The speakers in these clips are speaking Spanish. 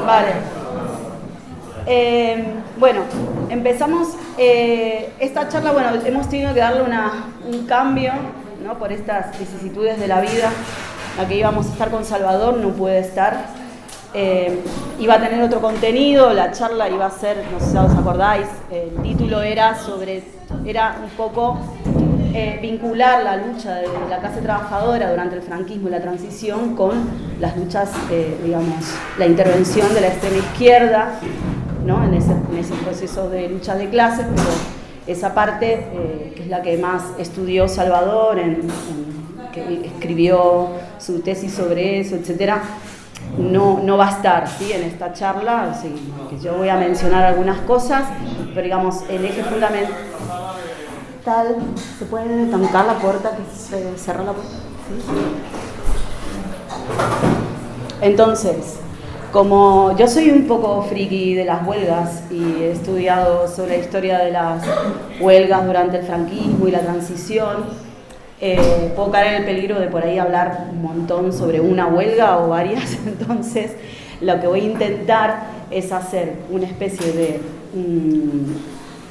Vale. Bueno, empezamos esta charla. Bueno, hemos tenido que darle un cambio, ¿no? Por estas vicisitudes de la vida. La que íbamos a estar con Salvador no puede estar. Iba a tener otro contenido, la charla iba a ser, no sé si os acordáis, el título era un poco vincular la lucha de la clase trabajadora durante el franquismo y la transición con las luchas, digamos, la intervención de la extrema izquierda, ¿no? en ese proceso de lucha de clases, pero esa parte que es la que más estudió Salvador, que escribió su tesis sobre eso, etcétera, no va a estar, ¿sí? En esta charla, así que yo voy a mencionar algunas cosas, pero digamos, el eje fundamental. ¿Se puede tancar la puerta? ¿Cerrar la puerta? ¿Sí? Entonces, como yo soy un poco friki de las huelgas y he estudiado sobre la historia de las huelgas durante el franquismo y la transición, puedo caer en el peligro de por ahí hablar un montón sobre una huelga o varias. Entonces lo que voy a intentar es hacer una especie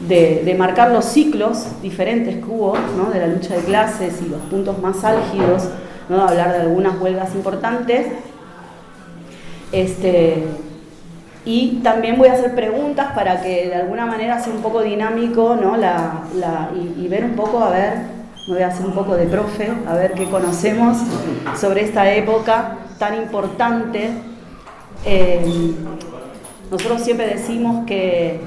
de marcar los ciclos diferentes que hubo, ¿no? De la lucha de clases y los puntos más álgidos, ¿no? Hablar de algunas huelgas importantes. Y también voy a hacer preguntas para que de alguna manera sea un poco dinámico, ¿no? Y ver un poco, a ver, me voy a hacer un poco de profe, a ver qué conocemos sobre esta época tan importante. Nosotros siempre decimos que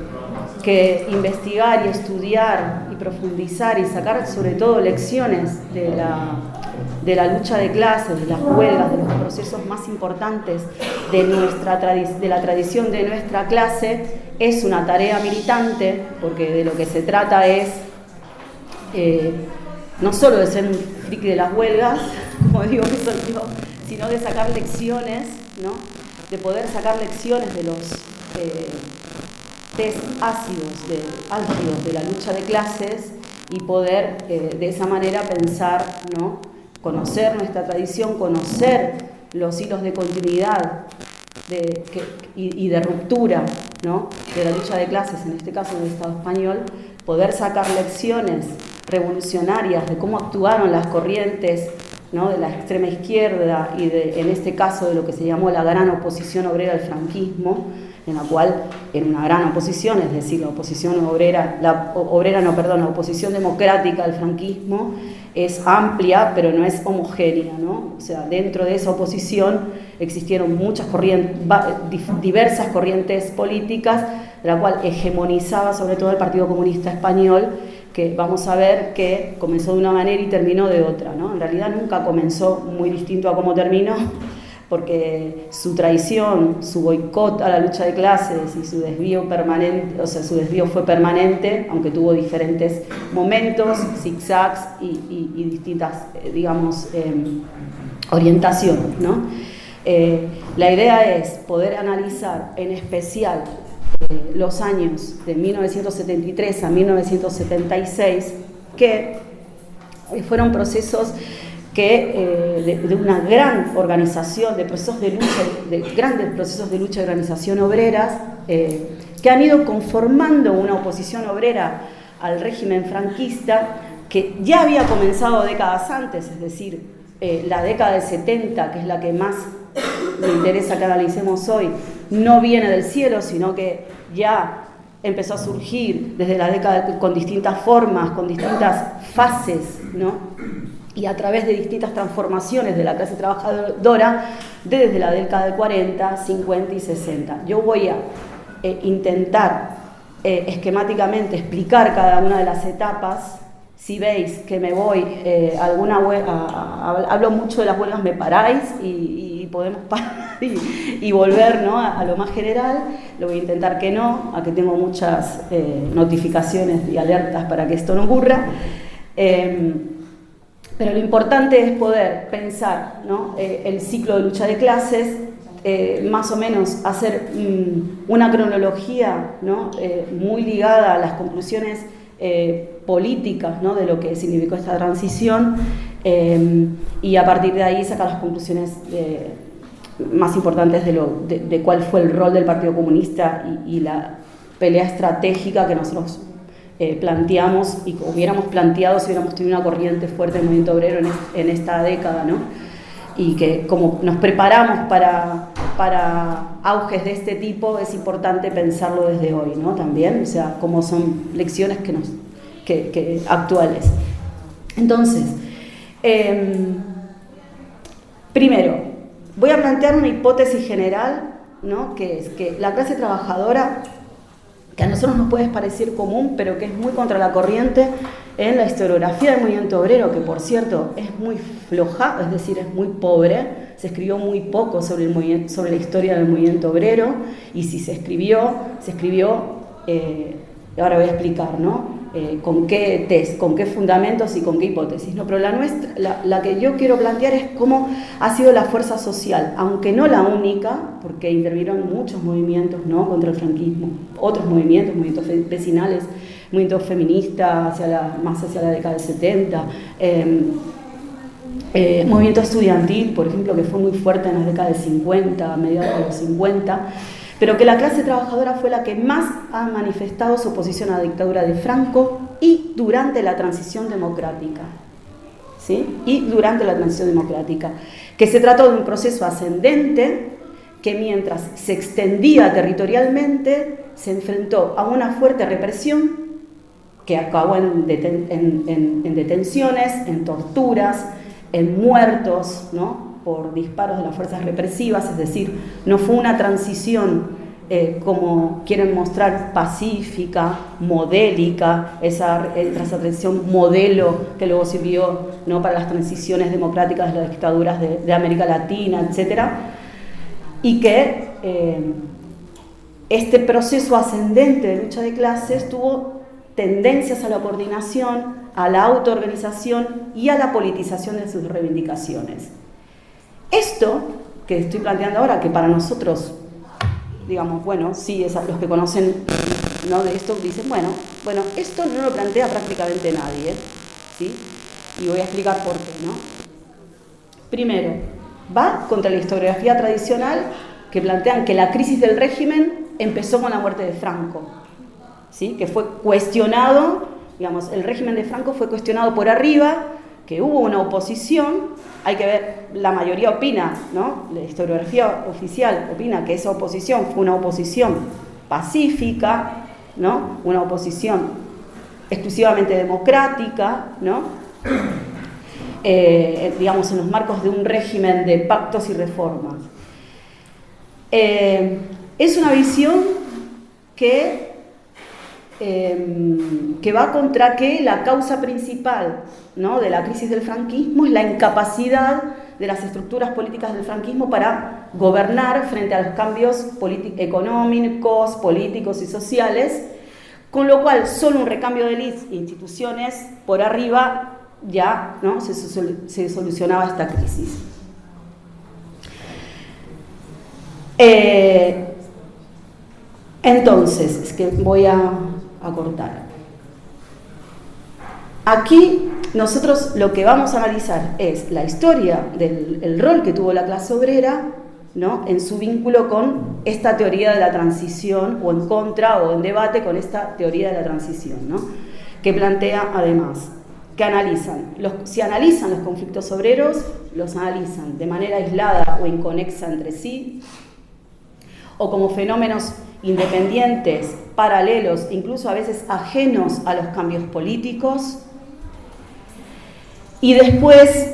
investigar y estudiar y profundizar y sacar sobre todo lecciones de la lucha de clases, de las huelgas, de los procesos más importantes de la tradición de nuestra clase, es una tarea militante, porque de lo que se trata es no solo de ser un friki de las huelgas, como digo que soy yo, sino de sacar lecciones, ¿no? De poder sacar lecciones de los test álgidos de la lucha de clases y poder de esa manera pensar, ¿no? Conocer nuestra tradición, conocer los hilos de continuidad y de ruptura, ¿no? De la lucha de clases, en este caso del Estado español, poder sacar lecciones revolucionarias de cómo actuaron las corrientes, ¿no? De la extrema izquierda y en este caso de lo que se llamó la gran oposición obrera al franquismo, en la cual en una gran oposición, es decir, la oposición la oposición democrática al franquismo es amplia, pero no es homogénea, ¿no? O sea, dentro de esa oposición existieron muchas diversas corrientes políticas, de la cual hegemonizaba sobre todo el Partido Comunista Español, que vamos a ver que comenzó de una manera y terminó de otra, ¿no? En realidad nunca comenzó muy distinto a cómo terminó, porque su traición, su boicot a la lucha de clases y su desvío permanente, o sea, su desvío fue permanente, aunque tuvo diferentes momentos, zigzags y distintas, digamos, orientaciones, ¿no? La idea es poder analizar en especial los años de 1973 a 1976, que fueron procesos de una gran organización, de procesos de lucha, de grandes procesos de lucha y organización obreras, que han ido conformando una oposición obrera al régimen franquista que ya había comenzado décadas antes, es decir, la década del 70, que es la que más me interesa que analicemos hoy, no viene del cielo, sino que ya empezó a surgir desde la década con distintas formas, con distintas fases, ¿no? Y a través de distintas transformaciones de la clase trabajadora desde la década del 40, 50 y 60. Yo voy a intentar esquemáticamente explicar cada una de las etapas. Si veis que me voy hablo mucho de las huelgas, me paráis y podemos parar y volver, ¿no? a lo más general. Lo voy a intentar que no, a que tengo muchas notificaciones y alertas para que esto no ocurra. Pero lo importante es poder pensar, ¿no? El ciclo de lucha de clases, más o menos hacer una cronología, ¿no? Muy ligada a las conclusiones políticas, ¿no? De lo que significó esta transición, y a partir de ahí sacar las conclusiones más importantes de cuál fue el rol del Partido Comunista y la pelea estratégica que nosotros planteamos y hubiéramos planteado si hubiéramos tenido una corriente fuerte del movimiento obrero en esta década, ¿no? Y que como nos preparamos para auges de este tipo, es importante pensarlo desde hoy, ¿no? También, o sea, como son lecciones que actuales. Entonces, primero, voy a plantear una hipótesis general, ¿no? Que es que la clase trabajadora, que a nosotros nos puede parecer común, pero que es muy contra la corriente en la historiografía del movimiento obrero, que por cierto es muy floja, es decir, es muy pobre, se escribió muy poco sobre la historia del movimiento obrero, y si se escribió, ahora voy a explicar, ¿no? Con qué test, con qué fundamentos y con qué hipótesis, ¿no? Pero la que yo quiero plantear es cómo ha sido la fuerza social, aunque no la única, porque intervinieron muchos movimientos, ¿no? Contra el franquismo, otros movimientos vecinales, movimientos feministas más hacia la década del 70, movimiento estudiantil, por ejemplo, que fue muy fuerte en las décadas del 50, a mediados de los 50, pero que la clase trabajadora fue la que más ha manifestado su oposición a la dictadura de Franco y durante la transición democrática, ¿sí? Y durante la transición democrática, que se trató de un proceso ascendente que mientras se extendía territorialmente se enfrentó a una fuerte represión que acabó en detenciones, en torturas, en muertos, ¿no? Por disparos de las fuerzas represivas, es decir, no fue una transición como quieren mostrar pacífica, modélica, esa transición modelo que luego sirvió, ¿no? Para las transiciones democráticas de las dictaduras de América Latina, etc. Y que este proceso ascendente de lucha de clases tuvo tendencias a la coordinación, a la autoorganización y a la politización de sus reivindicaciones. Esto que estoy planteando ahora, que para nosotros, digamos, bueno, sí, los que conocen, ¿no? De esto dicen, bueno, esto no lo plantea prácticamente nadie, ¿sí? Y voy a explicar por qué, ¿no? Primero, va contra la historiografía tradicional que plantean que la crisis del régimen empezó con la muerte de Franco, ¿sí? Que fue cuestionado, digamos, el régimen de Franco fue cuestionado por arriba, que hubo una oposición, hay que ver, la mayoría opina, ¿no? La historiografía oficial opina que esa oposición fue una oposición pacífica, ¿no? Una oposición exclusivamente democrática, ¿no? Digamos, en los marcos de un régimen de pactos y reformas. Es una visión que va contra que la causa principal, ¿no? De la crisis del franquismo es la incapacidad de las estructuras políticas del franquismo para gobernar frente a los cambios económicos, políticos y sociales, con lo cual solo un recambio de élites e instituciones por arriba ya, ¿no? se solucionaba esta crisis. Entonces, es que voy a cortar. Aquí nosotros lo que vamos a analizar es la historia del rol que tuvo la clase obrera, ¿no? En su vínculo con esta teoría de la transición, o en contra o en debate con esta teoría de la transición, ¿no? Que plantea además que si analizan los conflictos obreros, los analizan de manera aislada o inconexa entre sí, o como fenómenos independientes, paralelos, incluso a veces ajenos a los cambios políticos. Y después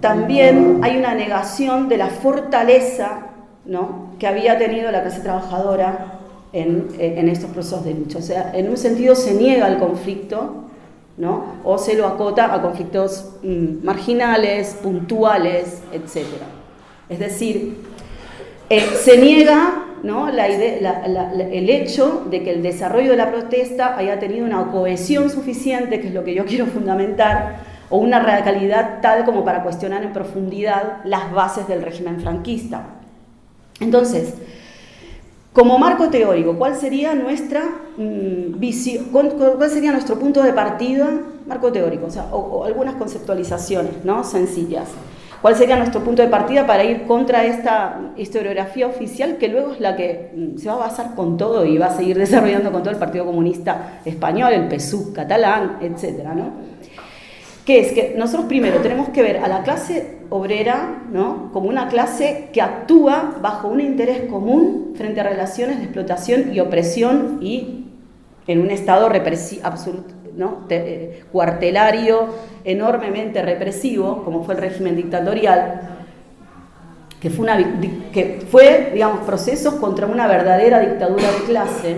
también hay una negación de la fortaleza, ¿no? Que había tenido la clase trabajadora en estos procesos de lucha. O sea, en un sentido se niega el conflicto, ¿no? O se lo acota a conflictos marginales, puntuales, etc. Es decir, se niega, ¿no? El hecho de que el desarrollo de la protesta haya tenido una cohesión suficiente, que es lo que yo quiero fundamentar, o una radicalidad tal como para cuestionar en profundidad las bases del régimen franquista. Entonces, como marco teórico, ¿cuál sería nuestra visión? ¿Cuál sería nuestro punto de partida? Marco teórico, o sea, o algunas conceptualizaciones, ¿no? Sencillas. ¿Cuál sería nuestro punto de partida para ir contra esta historiografía oficial que luego es la que se va a basar con todo y va a seguir desarrollando con todo el Partido Comunista Español, el PSUV catalán, etcétera, ¿no? Que es que nosotros primero tenemos que ver a la clase obrera, ¿no?, como una clase que actúa bajo un interés común frente a relaciones de explotación y opresión y en un estado represivo, absoluto, ¿no?, cuartelario, enormemente represivo, como fue el régimen dictatorial, que fue, digamos, procesos contra una verdadera dictadura de clase,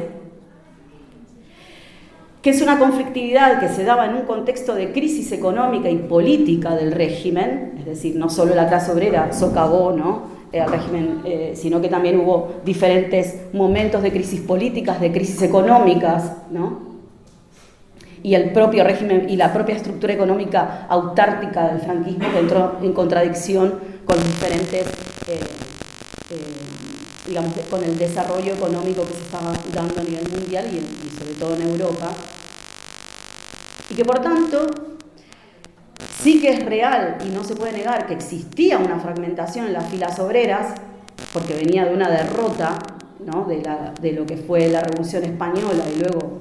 que es una conflictividad que se daba en un contexto de crisis económica y política del régimen, es decir, no solo la clase obrera socavó, ¿no?, el régimen, sino que también hubo diferentes momentos de crisis políticas, de crisis económicas, ¿no?, y el propio régimen y la propia estructura económica autárquica del franquismo que entró en contradicción con diferentes, digamos, con el desarrollo económico que se estaba dando a nivel mundial y sobre todo en Europa, y que por tanto sí que es real y no se puede negar que existía una fragmentación en las filas obreras, porque venía de una derrota, ¿no?, de lo que fue la Revolución Española y luego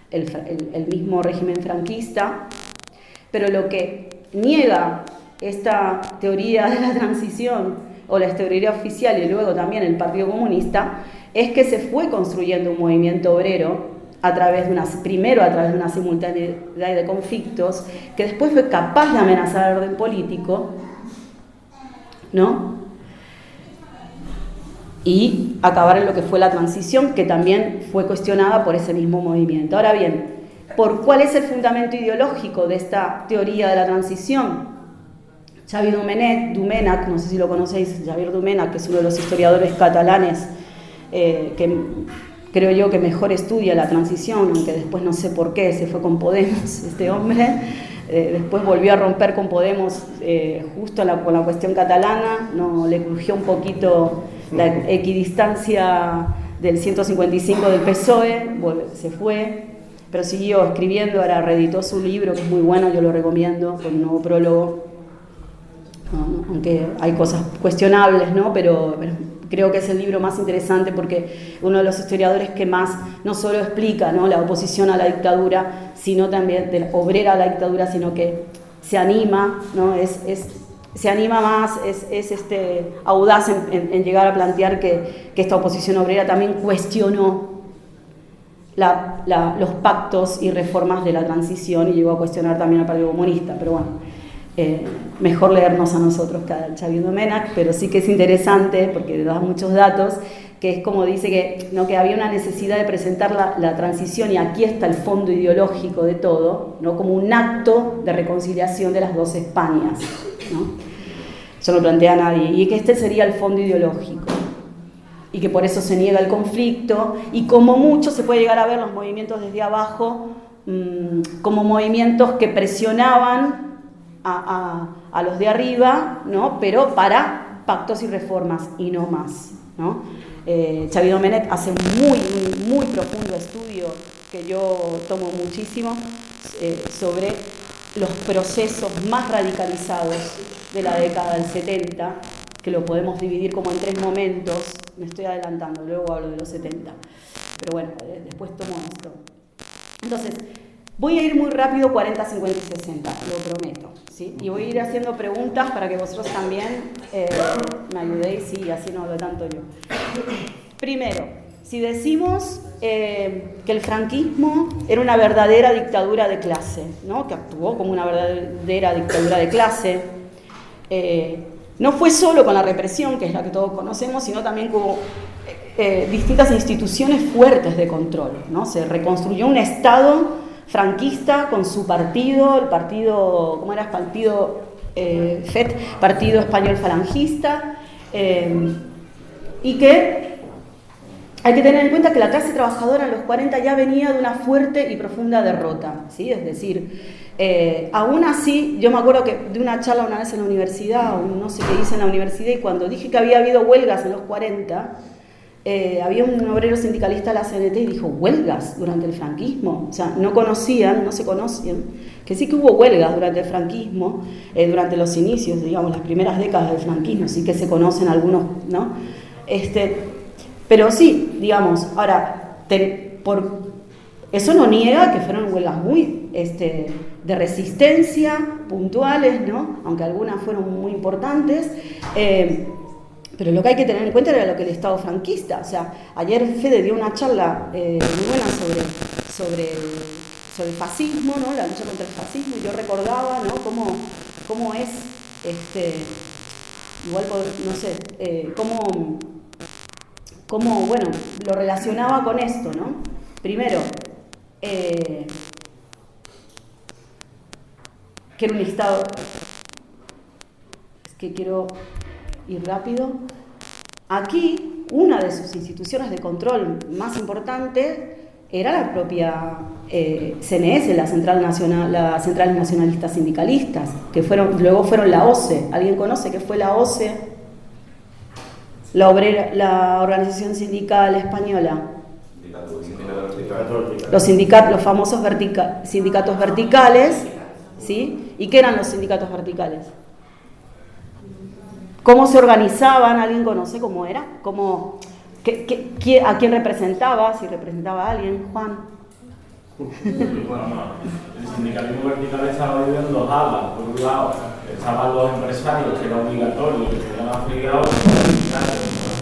el mismo régimen franquista, pero lo que niega esta teoría de la transición o la teoría oficial y luego también el Partido Comunista es que se fue construyendo un movimiento obrero primero a través de una simultaneidad de conflictos, que después fue capaz de amenazar el orden político, ¿no?, y acabar en lo que fue la transición, que también fue cuestionada por ese mismo movimiento. Ahora bien, ¿cuál es el fundamento ideológico de esta teoría de la transición? Xavier Domènech, no sé si lo conocéis, Xavier Domènech, que es uno de los historiadores catalanes que creo yo que mejor estudia la transición, aunque después no sé por qué se fue con Podemos este hombre, después volvió a romper con Podemos justo con la cuestión catalana, no le crujió un poquito la equidistancia del 155 del PSOE, se fue, pero siguió escribiendo, ahora reeditó su libro, que es muy bueno, yo lo recomiendo, con un nuevo prólogo, aunque hay cosas cuestionables, ¿no?, pero creo que es el libro más interesante porque uno de los historiadores que más no solo explica, ¿no?, la oposición a la dictadura, sino también de la obrera a la dictadura, sino que se anima, ¿no?, se anima más, es audaz en llegar a plantear que esta oposición obrera también cuestionó los pactos y reformas de la transición y llegó a cuestionar también al Partido Comunista, pero bueno, mejor leernos a nosotros que a Xavier Domènech, pero sí que es interesante porque da muchos datos, que es como dice que había una necesidad de presentar la transición, y aquí está el fondo ideológico de todo, ¿no?, como un acto de reconciliación de las dos Españas, ¿no? Eso no lo plantea nadie, y que este sería el fondo ideológico, y que por eso se niega el conflicto, y como mucho se puede llegar a ver los movimientos desde abajo como movimientos que presionaban a los de arriba, ¿no?, pero para pactos y reformas y no más, ¿no? Xavier Domènech hace un muy profundo estudio que yo tomo muchísimo sobre los procesos más radicalizados de la década del 70, que lo podemos dividir como en 3 momentos. Me estoy adelantando, luego hablo de los 70, pero bueno, después tomo esto. Entonces, voy a ir muy rápido, 40, 50 y 60, lo prometo, ¿sí? Y voy a ir haciendo preguntas para que vosotros también me ayudéis, y así no hablo tanto yo. Primero, si decimos que el franquismo era una verdadera dictadura de clase, ¿no?, que actuó como una verdadera dictadura de clase, no fue solo con la represión, que es la que todos conocemos, sino también como distintas instituciones fuertes de control, ¿no? Se reconstruyó un Estado franquista con su partido, el partido, ¿cómo era? El partido FET, Partido Español Falangista, y que hay que tener en cuenta que la clase trabajadora en los 40 ya venía de una fuerte y profunda derrota, ¿sí? Es decir, aún así, yo me acuerdo que de una charla una vez en la universidad, o no sé qué hice en la universidad, y cuando dije que había habido huelgas en los 40, había un obrero sindicalista de la CNT y dijo, ¿huelgas durante el franquismo? O sea, no se conocían, que sí que hubo huelgas durante el franquismo, durante los inicios, digamos, las primeras décadas del franquismo, sí que se conocen algunos, ¿no? Pero sí, digamos, ahora, eso no niega que fueron huelgas muy de resistencia, puntuales, ¿no? Aunque algunas fueron muy importantes, pero lo que hay que tener en cuenta era lo que el Estado franquista, o sea, ayer Fede dio una charla muy buena sobre el fascismo, ¿no? La lucha contra el fascismo, y yo recordaba, ¿no? Cómo es, igual, no sé, cómo, bueno, lo relacionaba con esto, ¿no? Primero, que era un Estado, es que quiero ir rápido. Aquí, una de sus instituciones de control más importantes era la propia CNS, las Centrales Nacionalistas Sindicalistas, que luego fueron la OCE. ¿Alguien conoce qué fue la OCE? La Organización Sindical Española. Los famosos sindicatos verticales, ¿sí? ¿Y qué eran los sindicatos verticales? ¿Cómo se organizaban? ¿Alguien conoce cómo era? ¿A quién representaba? Si representaba a alguien, Juan. Bueno, no. El sindicalismo vertical estaba dividido en dos alas. Por un lado, estaban los empresarios, que era obligatorio, que estaban afiliados,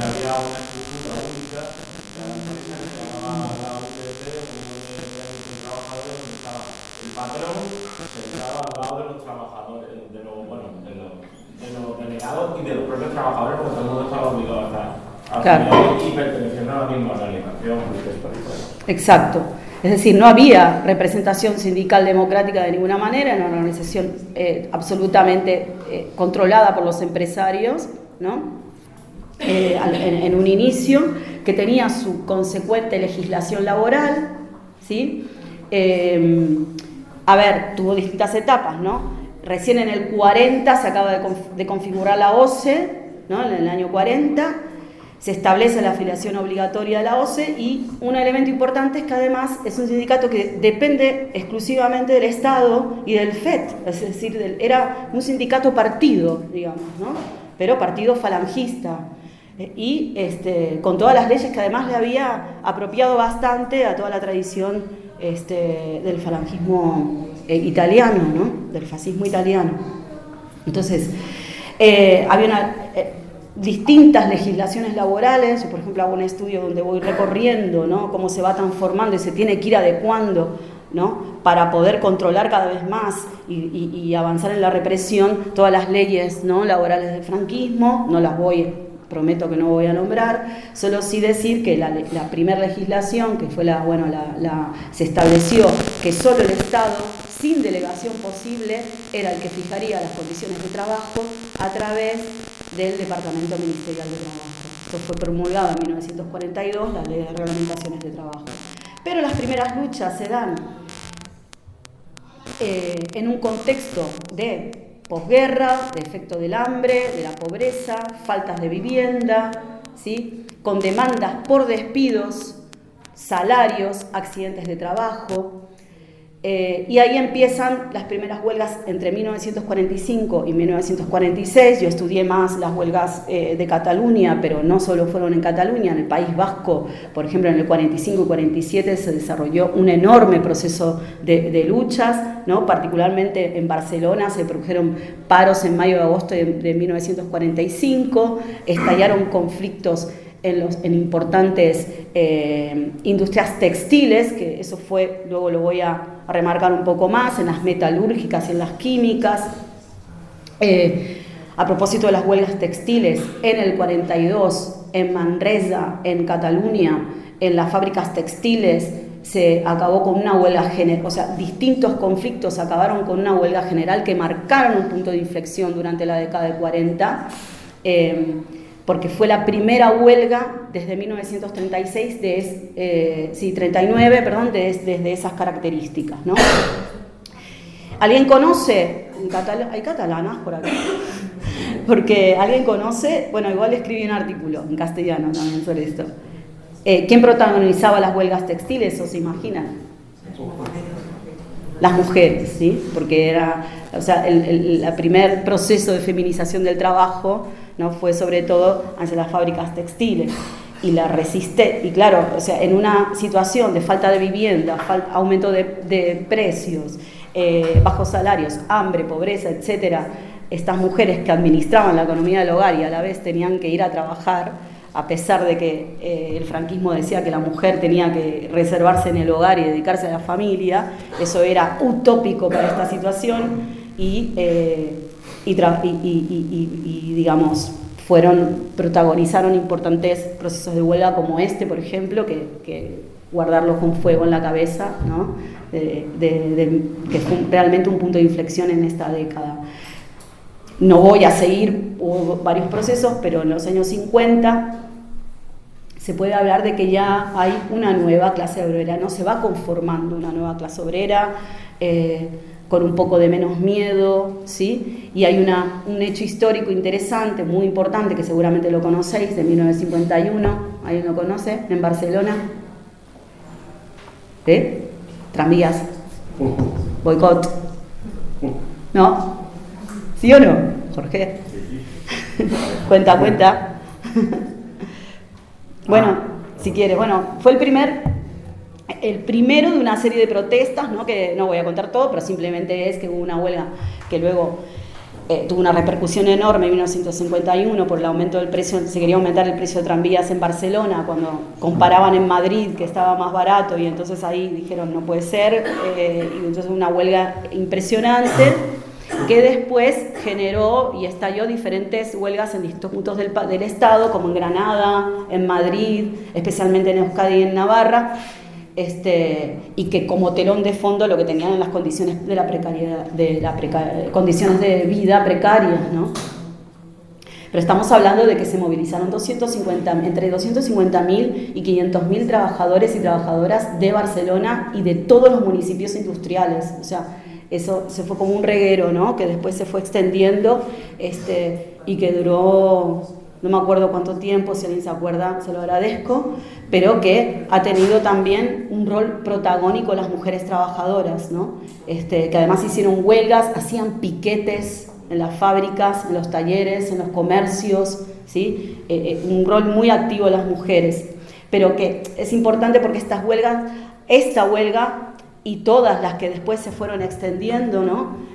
había una estructura única, que era la empresa que se llamaba la UGT, de trabajadores, donde estaba el patrón, que estaba al lado de los trabajadores, de los delegados y de los propios trabajadores, porque todo el mundo estaba obligado a estar afiliado y perteneciendo a la misma organización. Exacto. Es decir, no había representación sindical democrática de ninguna manera, era una organización absolutamente controlada por los empresarios, ¿no? En un inicio, que tenía su consecuente legislación laboral, ¿sí? Tuvo distintas etapas, ¿no? Recién en el 40 se acaba de configurar la OCE, ¿no? En el año 40 se establece la afiliación obligatoria de la OCE, y un elemento importante es que además es un sindicato que depende exclusivamente del Estado y del FET, es decir, era un sindicato partido, digamos, ¿no? Pero partido falangista, y con todas las leyes que además le había apropiado bastante a toda la tradición del falangismo italiano, ¿no? Del fascismo italiano. Entonces, había distintas legislaciones laborales. Yo, por ejemplo, hago un estudio donde voy recorriendo, ¿no? Cómo se va transformando y se tiene que ir adecuando, ¿no? Para poder controlar cada vez más y avanzar en la represión todas las leyes, ¿no? Laborales del franquismo. Prometo que no voy a nombrar, solo sí decir que la primera legislación, que fue se estableció que solo el Estado, sin delegación posible, era el que fijaría las condiciones de trabajo a través del Departamento Ministerial de Trabajo. Esto fue promulgado en 1942, la Ley de Reglamentaciones de Trabajo. Pero las primeras luchas se dan en un contexto de posguerra, de efecto del hambre, de la pobreza, faltas de vivienda, ¿sí? Con demandas por despidos, salarios, accidentes de trabajo. Y ahí empiezan las primeras huelgas entre 1945 y 1946. Yo estudié más las huelgas de Cataluña, pero no solo fueron en Cataluña, en el País Vasco, por ejemplo, en el 45 y 47 se desarrolló un enorme proceso de luchas, ¿no? Particularmente en Barcelona se produjeron paros en mayo y agosto de 1945, estallaron conflictos en importantes industrias textiles, que eso fue, luego lo voy a remarcar un poco más, en las metalúrgicas y en las químicas. A propósito de las huelgas textiles, en el 42, en Manresa, en Cataluña, en las fábricas textiles, se acabó con una huelga general, o sea, distintos conflictos acabaron con una huelga general que marcaron un punto de inflexión durante la década de 40, porque fue la primera huelga desde 1936, 39, perdón, desde esas características, ¿no? ¿Alguien conoce? ¿Hay catalanas por acá? Porque alguien conoce, bueno, igual escribí un artículo en castellano también sobre esto. ¿Quién protagonizaba las huelgas textiles? ¿O se imaginan? Las mujeres, ¿sí? Porque era, o sea, el primer proceso de feminización del trabajo, ¿no? Fue sobre todo hacia las fábricas textiles. Y la resiste, y claro, o sea, en una situación de falta de vivienda, aumento de precios, bajos salarios, hambre, pobreza, etcétera, estas mujeres que administraban la economía del hogar y a la vez tenían que ir a trabajar, a pesar de que el franquismo decía que la mujer tenía que reservarse en el hogar y dedicarse a la familia, eso era utópico para esta situación y digamos, protagonizaron importantes procesos de huelga como este, por ejemplo, que guardarlo con fuego en la cabeza, ¿no? Que fue realmente un punto de inflexión en esta década. No voy a seguir, hubo varios procesos, pero en los años 50 se puede hablar de que ya hay una nueva clase obrera, no se va conformando una nueva clase obrera, con un poco de menos miedo, ¿sí? Y hay un hecho histórico interesante, muy importante, que seguramente lo conocéis, de 1951, ¿alguien lo conoce? En Barcelona. Tranvías. Boicot. ¿No? ¿Sí o no, Jorge? Cuenta. Bueno, si quieres. Bueno, fue el primero de una serie de protestas, ¿no? Que no voy a contar todo, pero simplemente es que hubo una huelga que luego tuvo una repercusión enorme en 1951 por el aumento del precio, se quería aumentar el precio de tranvías en Barcelona, cuando comparaban en Madrid que estaba más barato, y entonces ahí dijeron no puede ser, y entonces una huelga impresionante que después generó y estalló diferentes huelgas en distintos puntos del Estado, como en Granada, en Madrid, especialmente en Euskadi y en Navarra, y que como telón de fondo lo que tenían en las condiciones de la precariedad, condiciones de vida precarias, ¿no? Pero estamos hablando de que se movilizaron entre 250.000 y 500.000 trabajadores y trabajadoras de Barcelona y de todos los municipios industriales, o sea, eso se fue como un reguero, ¿no? Que después se fue extendiendo y que duró, no me acuerdo cuánto tiempo, si alguien se acuerda se lo agradezco, pero que ha tenido también un rol protagónico las mujeres trabajadoras, ¿no? Que además hicieron huelgas, hacían piquetes en las fábricas, en los talleres, en los comercios, ¿sí? Un rol muy activo de las mujeres, pero que es importante porque esta huelga y todas las que después se fueron extendiendo, ¿no?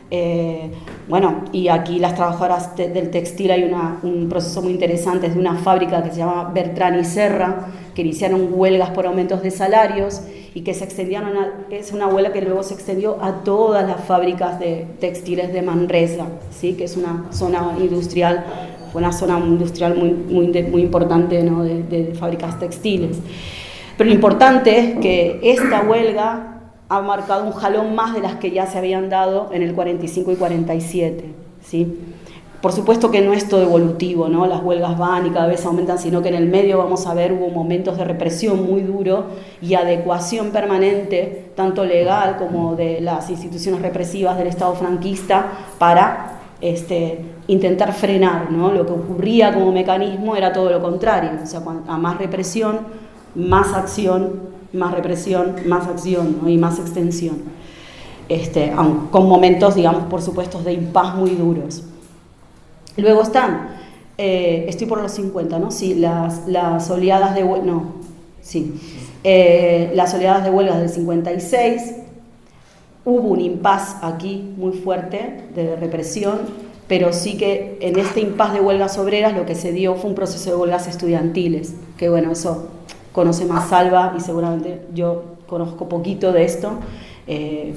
Bueno, y aquí las trabajadoras del textil hay un proceso muy interesante, es de una fábrica que se llama Bertrán y Serra, que iniciaron huelgas por aumentos de salarios y que se extendieron, es una huelga que luego se extendió a todas las fábricas de textiles de Manresa, ¿sí? Que es una zona industrial, fue una zona industrial muy importante, ¿no? de fábricas textiles. Pero lo importante es que esta huelga ha marcado un jalón más de las que ya se habían dado en el 45 y 47, ¿sí? Por supuesto que no es todo evolutivo, ¿no? Las huelgas van y cada vez aumentan, sino que en el medio vamos a ver hubo momentos de represión muy duro y adecuación permanente, tanto legal como de las instituciones represivas del Estado franquista, para intentar frenar, ¿no? Lo que ocurría como mecanismo era todo lo contrario, o sea, a más represión, más acción, más represión, más acción, ¿no? Y más extensión, con momentos, digamos, por supuesto, de impas muy duros. Luego están, estoy por los 50, ¿no? Sí, las oleadas de huelga, no, sí, las oleadas de huelgas del 56, hubo un impas aquí muy fuerte de represión, pero sí que en este impas de huelgas obreras lo que se dio fue un proceso de huelgas estudiantiles, que bueno, eso conoce más Salva y seguramente yo conozco poquito de esto,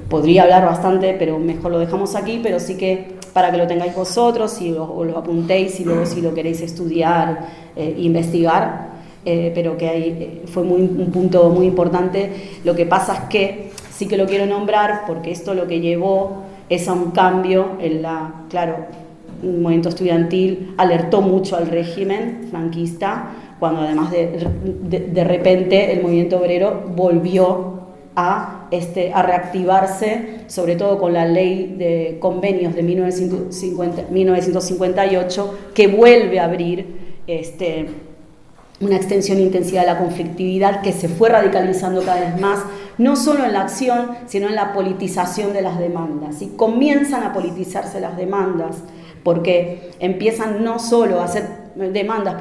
podría hablar bastante, pero mejor lo dejamos aquí, pero sí que para que lo tengáis vosotros y lo apuntéis y luego si lo queréis estudiar, investigar, pero que fue un punto muy importante. Lo que pasa es que sí que lo quiero nombrar porque esto lo que llevó es a un cambio claro, un movimiento estudiantil alertó mucho al régimen franquista, cuando además de repente el movimiento obrero volvió a reactivarse, sobre todo con la ley de convenios de 1958, que vuelve a abrir una extensión e intensidad de la conflictividad que se fue radicalizando cada vez más, no solo en la acción, sino en la politización de las demandas. Y comienzan a politizarse las demandas, porque empiezan no solo a hacer demandas,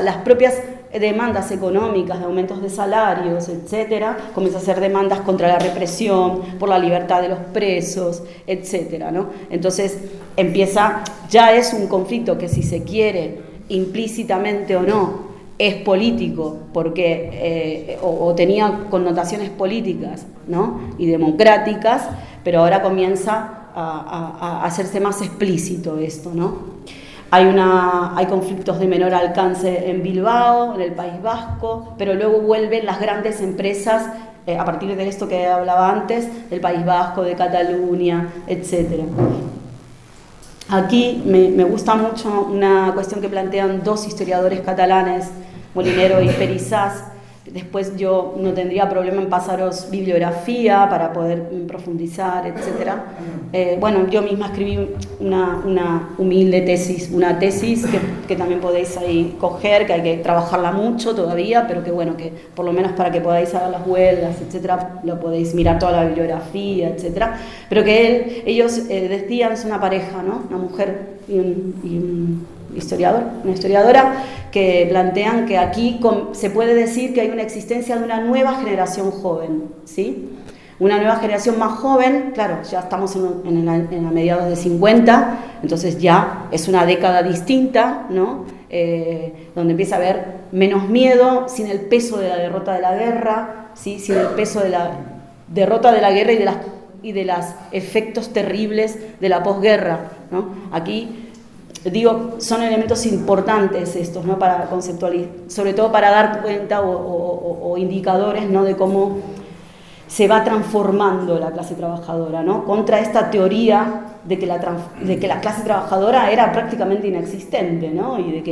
las propias demandas económicas, de aumentos de salarios, etcétera, comienzan a hacer demandas contra la represión, por la libertad de los presos, etcétera, ¿no? Entonces ya es un conflicto que, si se quiere, implícitamente o no, es político, porque o tenía connotaciones políticas, ¿no?, y democráticas, pero ahora comienza a hacerse más explícito esto, ¿no? Hay conflictos de menor alcance en Bilbao, en el País Vasco, pero luego vuelven las grandes empresas, a partir de esto que hablaba antes, del País Vasco, de Cataluña, etcétera. Aquí me gusta mucho una cuestión que plantean dos historiadores catalanes, Molinero y Perisás. Después yo no tendría problema en pasaros bibliografía para poder profundizar, etcétera. Yo misma escribí una humilde tesis, una tesis que también podéis ahí coger, que hay que trabajarla mucho todavía, pero que por lo menos para que podáis saber las huelgas, etcétera, lo podéis mirar toda la bibliografía, etcétera. Pero que ellos decían, es una pareja, ¿no?, una mujer y un una historiadora, que plantean que aquí se puede decir que hay una existencia de una nueva generación joven, ¿sí? Una nueva generación más joven, claro, ya estamos en mediados de 50, entonces ya es una década distinta, ¿no? Donde empieza a haber menos miedo, sin el peso de la derrota de la guerra, ¿sí?, sin el peso de la derrota de la guerra y de los efectos terribles de la posguerra, ¿no? Aquí son elementos importantes estos, ¿no?, para conceptualizar, sobre todo para dar cuenta o indicadores, ¿no?, de cómo se va transformando la clase trabajadora, ¿no?, contra esta teoría de que la clase trabajadora era prácticamente inexistente, ¿no?, y de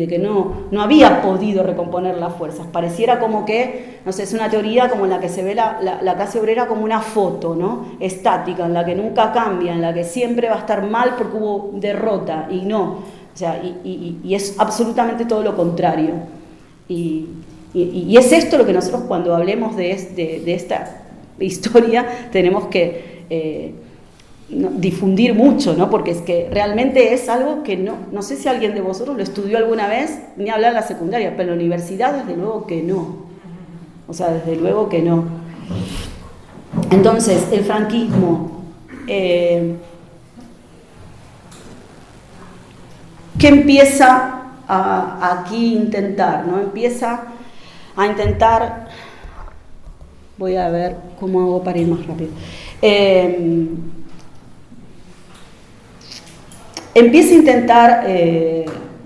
que no había podido recomponer las fuerzas. Pareciera como que, no sé, es una teoría como en la que se ve la clase obrera como una foto, ¿no?, estática, en la que nunca cambia, en la que siempre va a estar mal porque hubo derrota, y no, o sea, y es absolutamente todo lo contrario. Y es esto lo que nosotros, cuando hablemos de esta historia, tenemos que difundir mucho, ¿no?, porque es que realmente es algo que no sé si alguien de vosotros lo estudió alguna vez, ni hablar en la secundaria, pero en la universidad desde luego que no. O sea, desde luego que no. Entonces, el franquismo, ¿qué empieza aquí intentar, ¿no? Empieza a intentar, voy a ver cómo hago para ir más rápido. Empieza a intentar,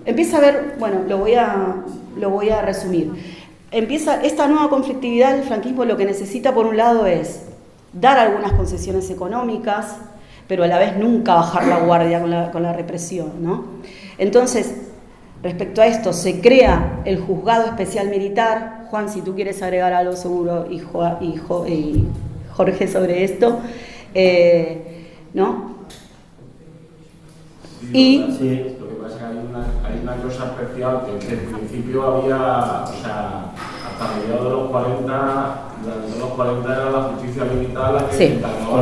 empieza a ver, lo voy a resumir. Empieza esta nueva conflictividad. El franquismo lo que necesita, por un lado, es dar algunas concesiones económicas, pero a la vez nunca bajar la guardia con la represión, ¿no? Entonces, respecto a esto, se crea el Juzgado Especial Militar. Juan, si tú quieres agregar algo, seguro, y Jorge, sobre esto, ¿no? Sí, lo que pasa es que hay una cosa especial, que en principio había, o sea, hasta mediados de los 40, durante los 40 era la justicia militar la que se encargaba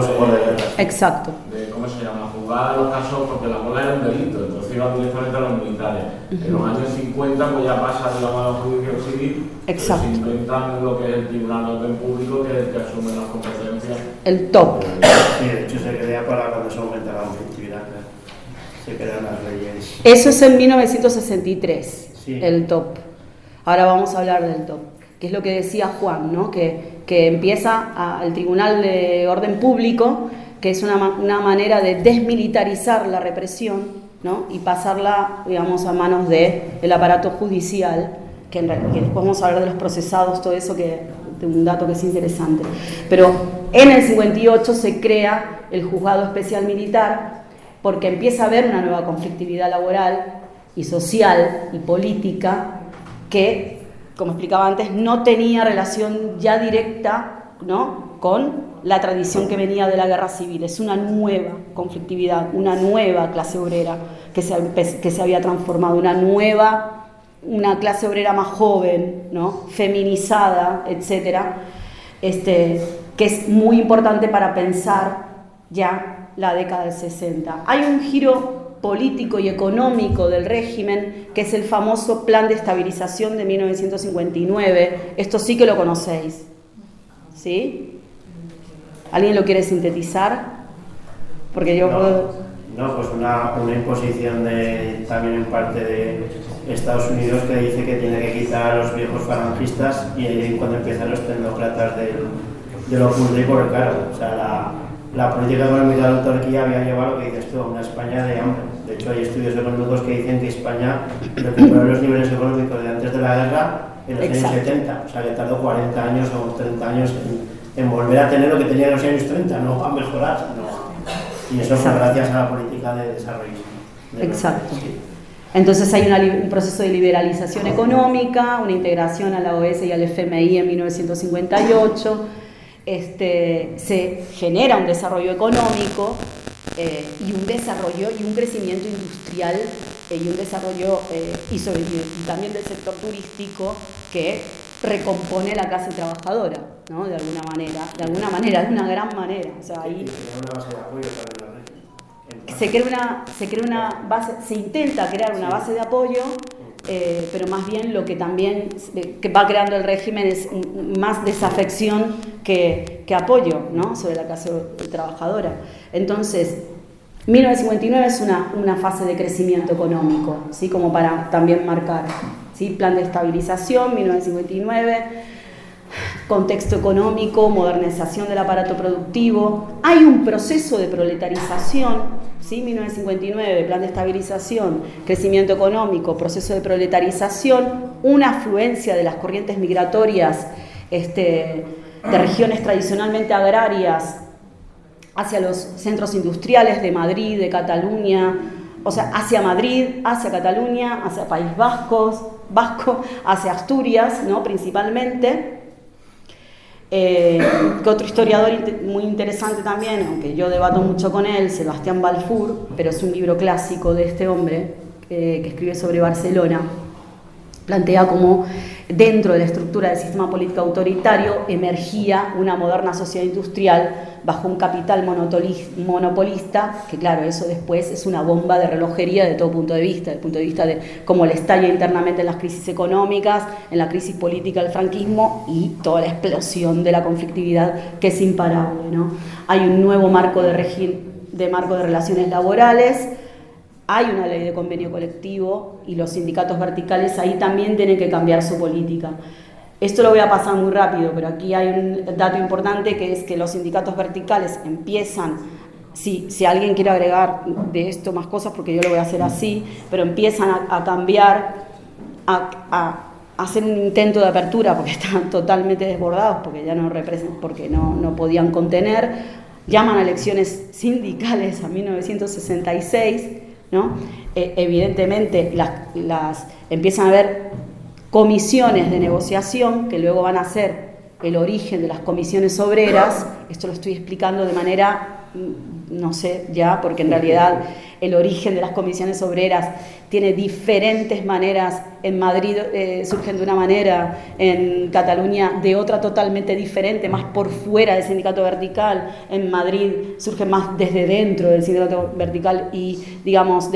exacto. de, ¿cómo se llama?, juzgar los casos, porque la bola era un delito, entonces iban directamente a los militares. En los años 50 pues ya pasa, digamos, a la justicia civil, se inventan lo que es el Tribunal de Orden Público, que es el que asume las competencias. El TOP. Sí, de hecho se crea para cuando se aumenta la conflictividad, se crean las leyes. Eso es en 1963, sí. El TOP. Ahora vamos a hablar del TOP, que es lo que decía Juan, ¿no? Que empieza el Tribunal de Orden Público, que es una manera de desmilitarizar la represión, ¿no?, y pasarla, digamos, a manos del aparato judicial, que después vamos a hablar de los procesados, todo eso, de un dato que es interesante. Pero en el 58 se crea el Juzgado Especial Militar, porque empieza a haber una nueva conflictividad laboral y social y política que, como explicaba antes, no tenía relación ya directa, ¿no?, con la tradición que venía de la guerra civil. Es una nueva conflictividad, una nueva clase obrera que se había transformado, una nueva una clase obrera más joven, ¿no? Feminizada, etcétera, que es muy importante para pensar ya la década del 60. Hay un giro político y económico del régimen, que es el famoso Plan de Estabilización de 1959. Esto sí que lo conocéis, ¿sí? ¿Alguien lo quiere sintetizar? Porque yo puedo... No, pues una imposición también en parte de Estados Unidos, que dice que tiene que quitar a los viejos falangistas, y ahí cuando empiezan los tecnócratas del Opus Dei, porque claro, o sea, la política económica de la autarquía había llevado, lo que dices tú, a una España de hambre. De hecho, hay estudios económicos que dicen que España recuperó los niveles económicos de antes de la guerra en los años 70, o sea que tardó 40 años o 30 años en volver a tener lo que tenía en los años 30, no a mejorar, no. Y eso fue gracias a la política de desarrollo. Exacto. Entonces hay un proceso de liberalización económica, una integración a la OES y al FMI en 1958, se genera un desarrollo económico y un desarrollo y un crecimiento industrial y un desarrollo y también del sector turístico que recompone la clase trabajadora, ¿no? De alguna manera, de una gran manera. O sea, ahí una base de apoyo para la se intenta crear una base de apoyo, pero más bien lo que también que va creando el régimen es más desafección que apoyo, ¿no? Sobre la clase trabajadora. Entonces, 1959 es una fase de crecimiento económico, ¿sí? Como para también marcar, ¿sí? Plan de estabilización, 1959, contexto económico, modernización del aparato productivo. Hay un proceso de proletarización, ¿sí? 1959, plan de estabilización, crecimiento económico, proceso de proletarización, una afluencia de las corrientes migratorias de regiones tradicionalmente agrarias hacia los centros industriales de Madrid, de Cataluña, o sea, hacia Madrid, hacia Cataluña, hacia País Vasco, hacia Asturias, ¿no? Principalmente. Que otro historiador muy interesante también, aunque yo debato mucho con él, Sebastián Balfour, pero es un libro clásico de este hombre que escribe sobre Barcelona, plantea cómo dentro de la estructura del sistema político autoritario emergía una moderna sociedad industrial bajo un capital monopolista, que claro, eso después es una bomba de relojería de todo punto de vista, desde el punto de vista de cómo le estalla internamente en las crisis económicas, en la crisis política del franquismo y toda la explosión de la conflictividad que es imparable, ¿no? Hay un nuevo marco de relaciones laborales, hay una ley de convenio colectivo y los sindicatos verticales ahí también tienen que cambiar su política. Esto lo voy a pasar muy rápido, pero aquí hay un dato importante, que es que los sindicatos verticales empiezan, si alguien quiere agregar de esto más cosas, porque yo lo voy a hacer así, pero empiezan a cambiar, a hacer un intento de apertura, porque estaban totalmente desbordados, porque ya no podían contener, llaman a elecciones sindicales a 1966, ¿no? Evidentemente empiezan a haber comisiones de negociación que luego van a ser el origen de las comisiones obreras. Esto lo estoy explicando de manera, no sé ya, porque en realidad el origen de las comisiones obreras tiene diferentes maneras. En Madrid surgen de una manera, en Cataluña de otra totalmente diferente, más por fuera del sindicato vertical. En Madrid surgen más desde dentro del sindicato vertical y, digamos,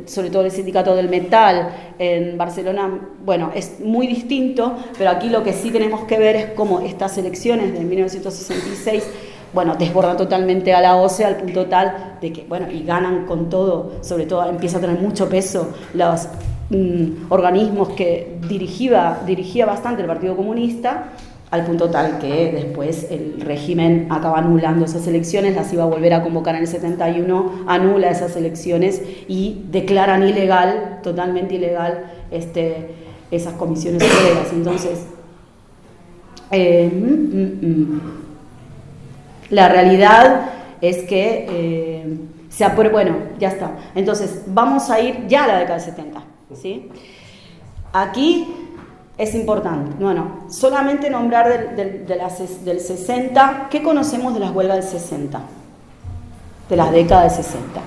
sobre todo el sindicato del metal. En Barcelona, bueno, es muy distinto, pero aquí lo que sí tenemos que ver es cómo estas elecciones de 1966, bueno, desbordan totalmente a la OCE al punto tal de que, bueno, y ganan con todo, sobre todo empieza a tener mucho peso los organismos que dirigía bastante el Partido Comunista, al punto tal que después el régimen acaba anulando esas elecciones, las iba a volver a convocar en el 71, anula esas elecciones y declaran ilegal, totalmente ilegal, esas comisiones obreras. Entonces, la realidad es que bueno, ya está. Entonces, vamos a ir ya a la década del 70, ¿sí? Aquí es importante, bueno, solamente nombrar del 60, ¿qué conocemos de las huelgas del 60? De las décadas del 60.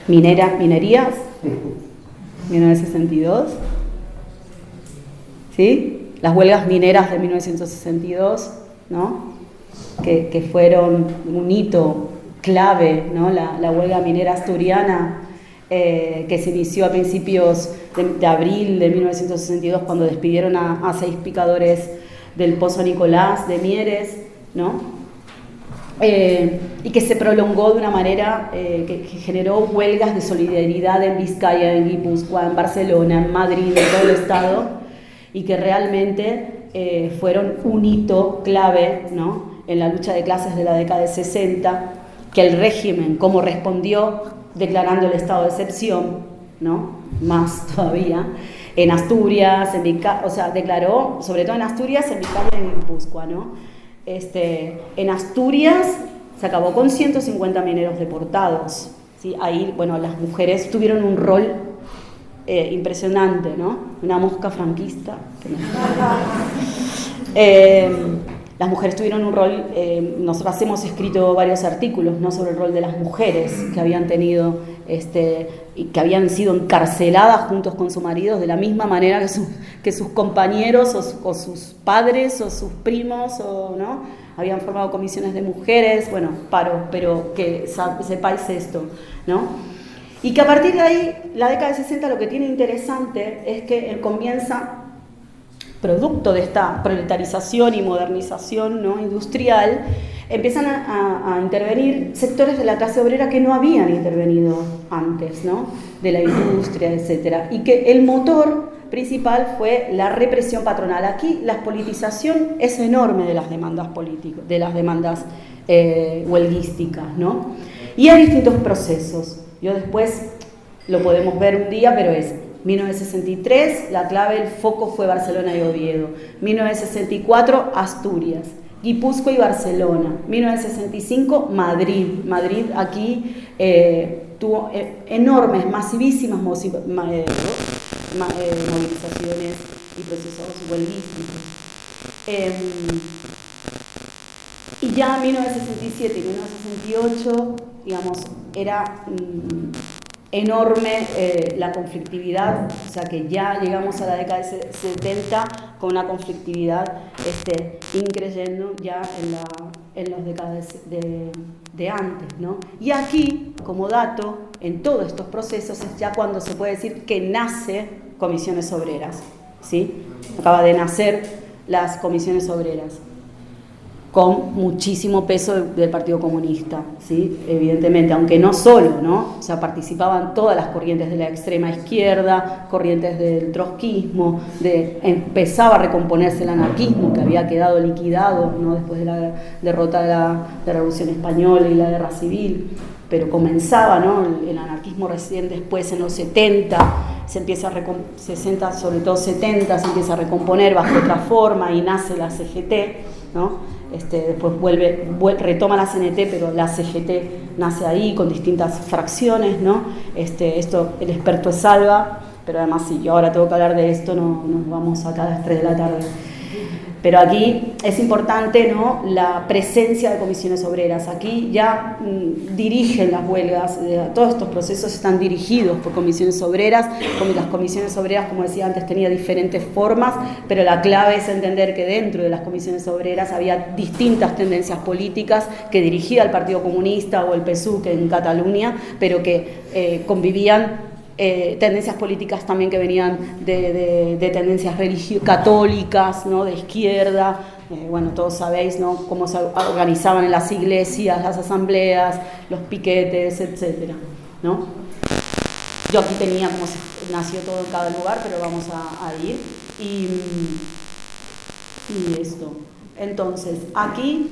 Minerías, 1962, ¿sí? Las huelgas mineras de 1962, ¿no? Que fueron un hito clave, ¿no? La huelga minera asturiana, que se inició a principios de abril de 1962, cuando despidieron a 6 picadores del Pozo Nicolás de Mieres, ¿no? Y que se prolongó de una manera que generó huelgas de solidaridad en Vizcaya, en Guipúzcoa, en Barcelona, en Madrid, en todo el estado, y que realmente fueron un hito clave, ¿no? En la lucha de clases de la década de 60, que el régimen, como respondió declarando el estado de excepción, ¿no? Más todavía, en Asturias, o sea, declaró, sobre todo en Asturias, en Vizcaya y en Guipúzcoa, ¿no? En Asturias se acabó con 150 mineros deportados, ¿sí? Ahí, bueno, las mujeres tuvieron un rol impresionante, ¿no? Una mosca franquista. Las mujeres tuvieron un rol, nosotros hemos escrito varios artículos, ¿no? Sobre el rol de las mujeres que habían tenido, y que habían sido encarceladas juntos con sus maridos de la misma manera que sus compañeros o sus padres o sus primos, ¿no? Habían formado comisiones de mujeres, bueno, pero que sepáis esto, ¿no? Y que a partir de ahí, la década de 60, lo que tiene interesante es que comienza, producto de esta proletarización y modernización, ¿no? Industrial, empiezan a intervenir sectores de la clase obrera que no habían intervenido antes, ¿no? De la industria, etcétera, y que el motor principal fue la represión patronal. Aquí la politización es enorme de las demandas políticas, de las demandas huelguísticas, ¿no? Y hay distintos procesos. Yo después lo podemos ver un día, pero es 1963, la clave, el foco fue Barcelona y Oviedo. 1964, Asturias. Guipúzcoa y Barcelona. 1965, Madrid. Madrid aquí tuvo enormes, masivísimas movilizaciones y procesos huelguísticos. Y ya en 1967 y 1968, digamos, era enorme la conflictividad, o sea que ya llegamos a la década de 70 con una conflictividad increyendo ya en las décadas de antes, ¿no? Y aquí, como dato, en todos estos procesos es ya cuando se puede decir que nace Comisiones Obreras, ¿sí? Acaba de nacer las Comisiones Obreras, con muchísimo peso del Partido Comunista, ¿sí? Evidentemente, aunque no solo, ¿no? O sea, participaban todas las corrientes de la extrema izquierda, corrientes del trotskismo, empezaba a recomponerse el anarquismo que había quedado liquidado, ¿no? Después de la derrota de la Revolución Española y la Guerra Civil, pero comenzaba, ¿no? El anarquismo recién después en los 70, se empieza a 60, sobre todo 70, se empieza a recomponer bajo otra forma y nace la CGT, ¿no? Después retoma la CNT, pero la CGT nace ahí con distintas fracciones, ¿no? El experto es Salva, pero además si yo ahora tengo que hablar de esto, no nos vamos acá a las 3 de la tarde. Pero aquí es importante, ¿no? La presencia de comisiones obreras. Aquí ya dirigen las huelgas, todos estos procesos están dirigidos por comisiones obreras. Las comisiones obreras, como decía antes, tenían diferentes formas, pero la clave es entender que dentro de las comisiones obreras había distintas tendencias políticas que dirigía el Partido Comunista o el PSUC en Cataluña, pero que convivían. Tendencias políticas también que venían de tendencias católicas, ¿no? De izquierda, bueno, todos sabéis, ¿no? Cómo se organizaban en las iglesias, las asambleas, los piquetes, etcétera, ¿no? Yo aquí tenía como nació todo en cada lugar, pero vamos a ir y esto. Entonces, aquí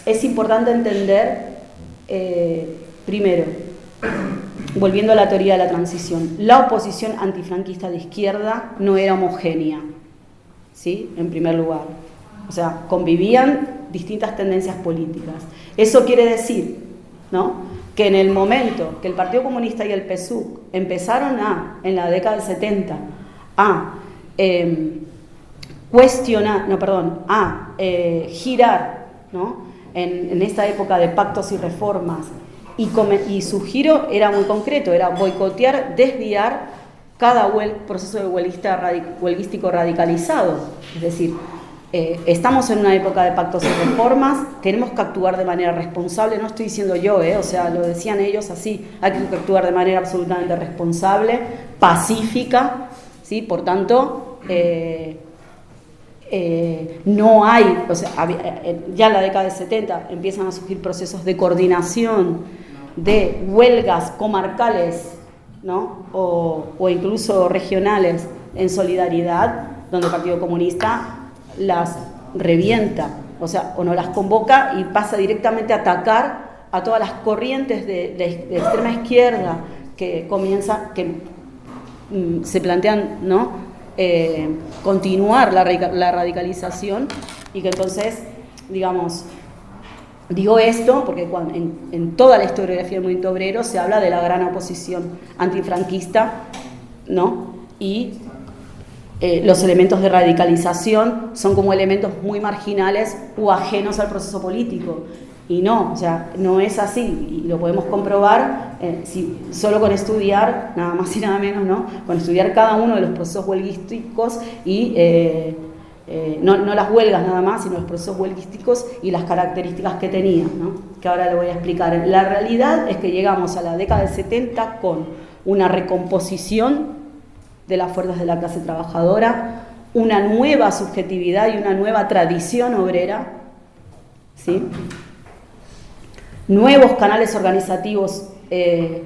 es importante entender, primero, volviendo a la teoría de la transición, la oposición antifranquista de izquierda no era homogénea, ¿sí? En primer lugar. O sea, convivían distintas tendencias políticas. Eso quiere decir, ¿no? Que en el momento que el Partido Comunista y el PSUC empezaron en la década del 70, a girar, ¿no? En esta época de pactos y reformas, y su giro era muy concreto, era boicotear, desviar cada proceso de huelguístico radicalizado. Es decir, estamos en una época de pactos y reformas, tenemos que actuar de manera responsable, no estoy diciendo yo, o sea, lo decían ellos así, hay que actuar de manera absolutamente responsable, pacífica, ¿sí? Por tanto, no hay, o sea, ya en la década de 70 empiezan a surgir procesos de coordinación de huelgas comarcales, ¿no? o incluso regionales en solidaridad, donde el Partido Comunista las revienta, o sea, o no las convoca y pasa directamente a atacar a todas las corrientes de extrema izquierda que se plantean, ¿no? Continuar la radicalización, y que entonces, digamos, digo esto porque en toda la historiografía del movimiento obrero se habla de la gran oposición antifranquista, ¿no? Y los elementos de radicalización son como elementos muy marginales o ajenos al proceso político. Y no, o sea, no es así, y lo podemos comprobar solo con estudiar, nada más y nada menos, ¿no? Con estudiar cada uno de los procesos huelguísticos y no las huelgas nada más, sino los procesos huelguísticos y las características que tenían, ¿no? Que ahora lo voy a explicar. La realidad es que llegamos a la década del 70 con una recomposición de las fuerzas de la clase trabajadora, una nueva subjetividad y una nueva tradición obrera, ¿sí? Nuevos canales organizativos de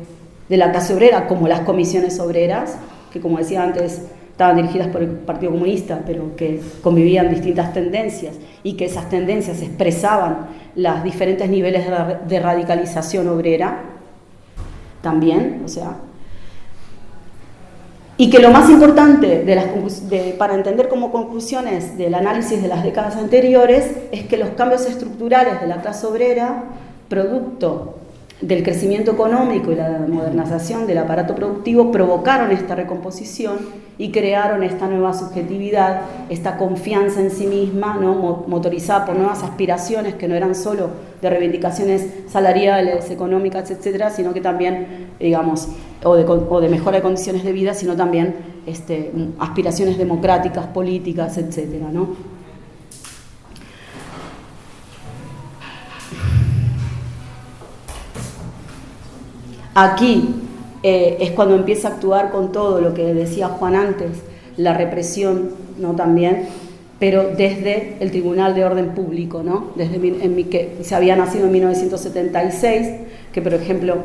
la clase obrera, como las comisiones obreras, que como decía antes estaban dirigidas por el Partido Comunista, pero que convivían distintas tendencias y que esas tendencias expresaban los diferentes niveles de radicalización obrera también, o sea. Y que lo más importante para entender como conclusiones del análisis de las décadas anteriores es que los cambios estructurales de la clase obrera, producto del crecimiento económico y la modernización del aparato productivo, provocaron esta recomposición y crearon esta nueva subjetividad, esta confianza en sí misma, ¿no? Motorizada por nuevas aspiraciones que no eran solo de reivindicaciones salariales, económicas, etcétera, sino que también, digamos, o de mejora de condiciones de vida, sino también aspiraciones democráticas, políticas, etcétera, ¿no? Aquí es cuando empieza a actuar con todo lo que decía Juan antes, la represión, ¿no? También, pero desde el Tribunal de Orden Público, ¿no? Que se había nacido en 1976, que por ejemplo,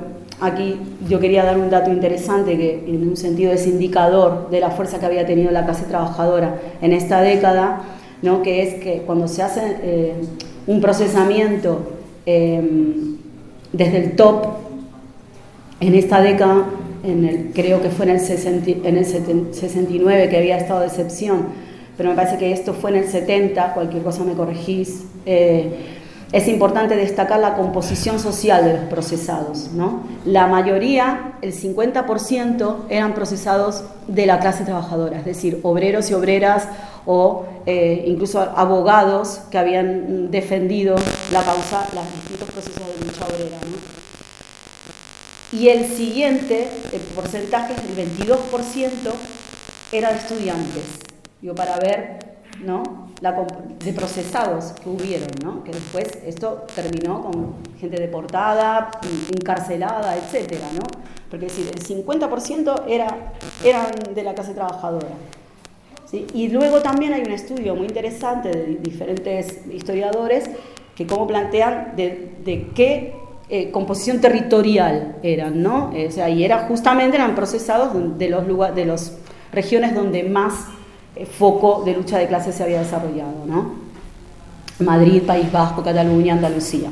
aquí yo quería dar un dato interesante que en un sentido es indicador de la fuerza que había tenido la clase trabajadora en esta década, ¿no? Que es que cuando se hace un procesamiento desde el top, en esta década, creo que fue en el 69 que había estado de excepción, pero me parece que esto fue en el 70, cualquier cosa me corregís, es importante destacar la composición social de los procesados, ¿no? La mayoría, el 50%, eran procesados de la clase trabajadora, es decir, obreros y obreras o incluso abogados que habían defendido la causa, los distintos procesos de lucha obrera, ¿no? Y el siguiente, el porcentaje, el 22%, era de estudiantes, digo, para ver, ¿no? De procesados que hubieron, ¿no? Que después esto terminó con gente deportada, encarcelada, etcétera, ¿no? Porque es decir, el 50% eran de la clase trabajadora, ¿sí? Y luego también hay un estudio muy interesante de diferentes historiadores que cómo plantean de qué composición territorial eran, ¿no? O sea, y eran procesados de las regiones donde más foco de lucha de clases se había desarrollado, ¿no? Madrid, País Vasco, Cataluña, Andalucía.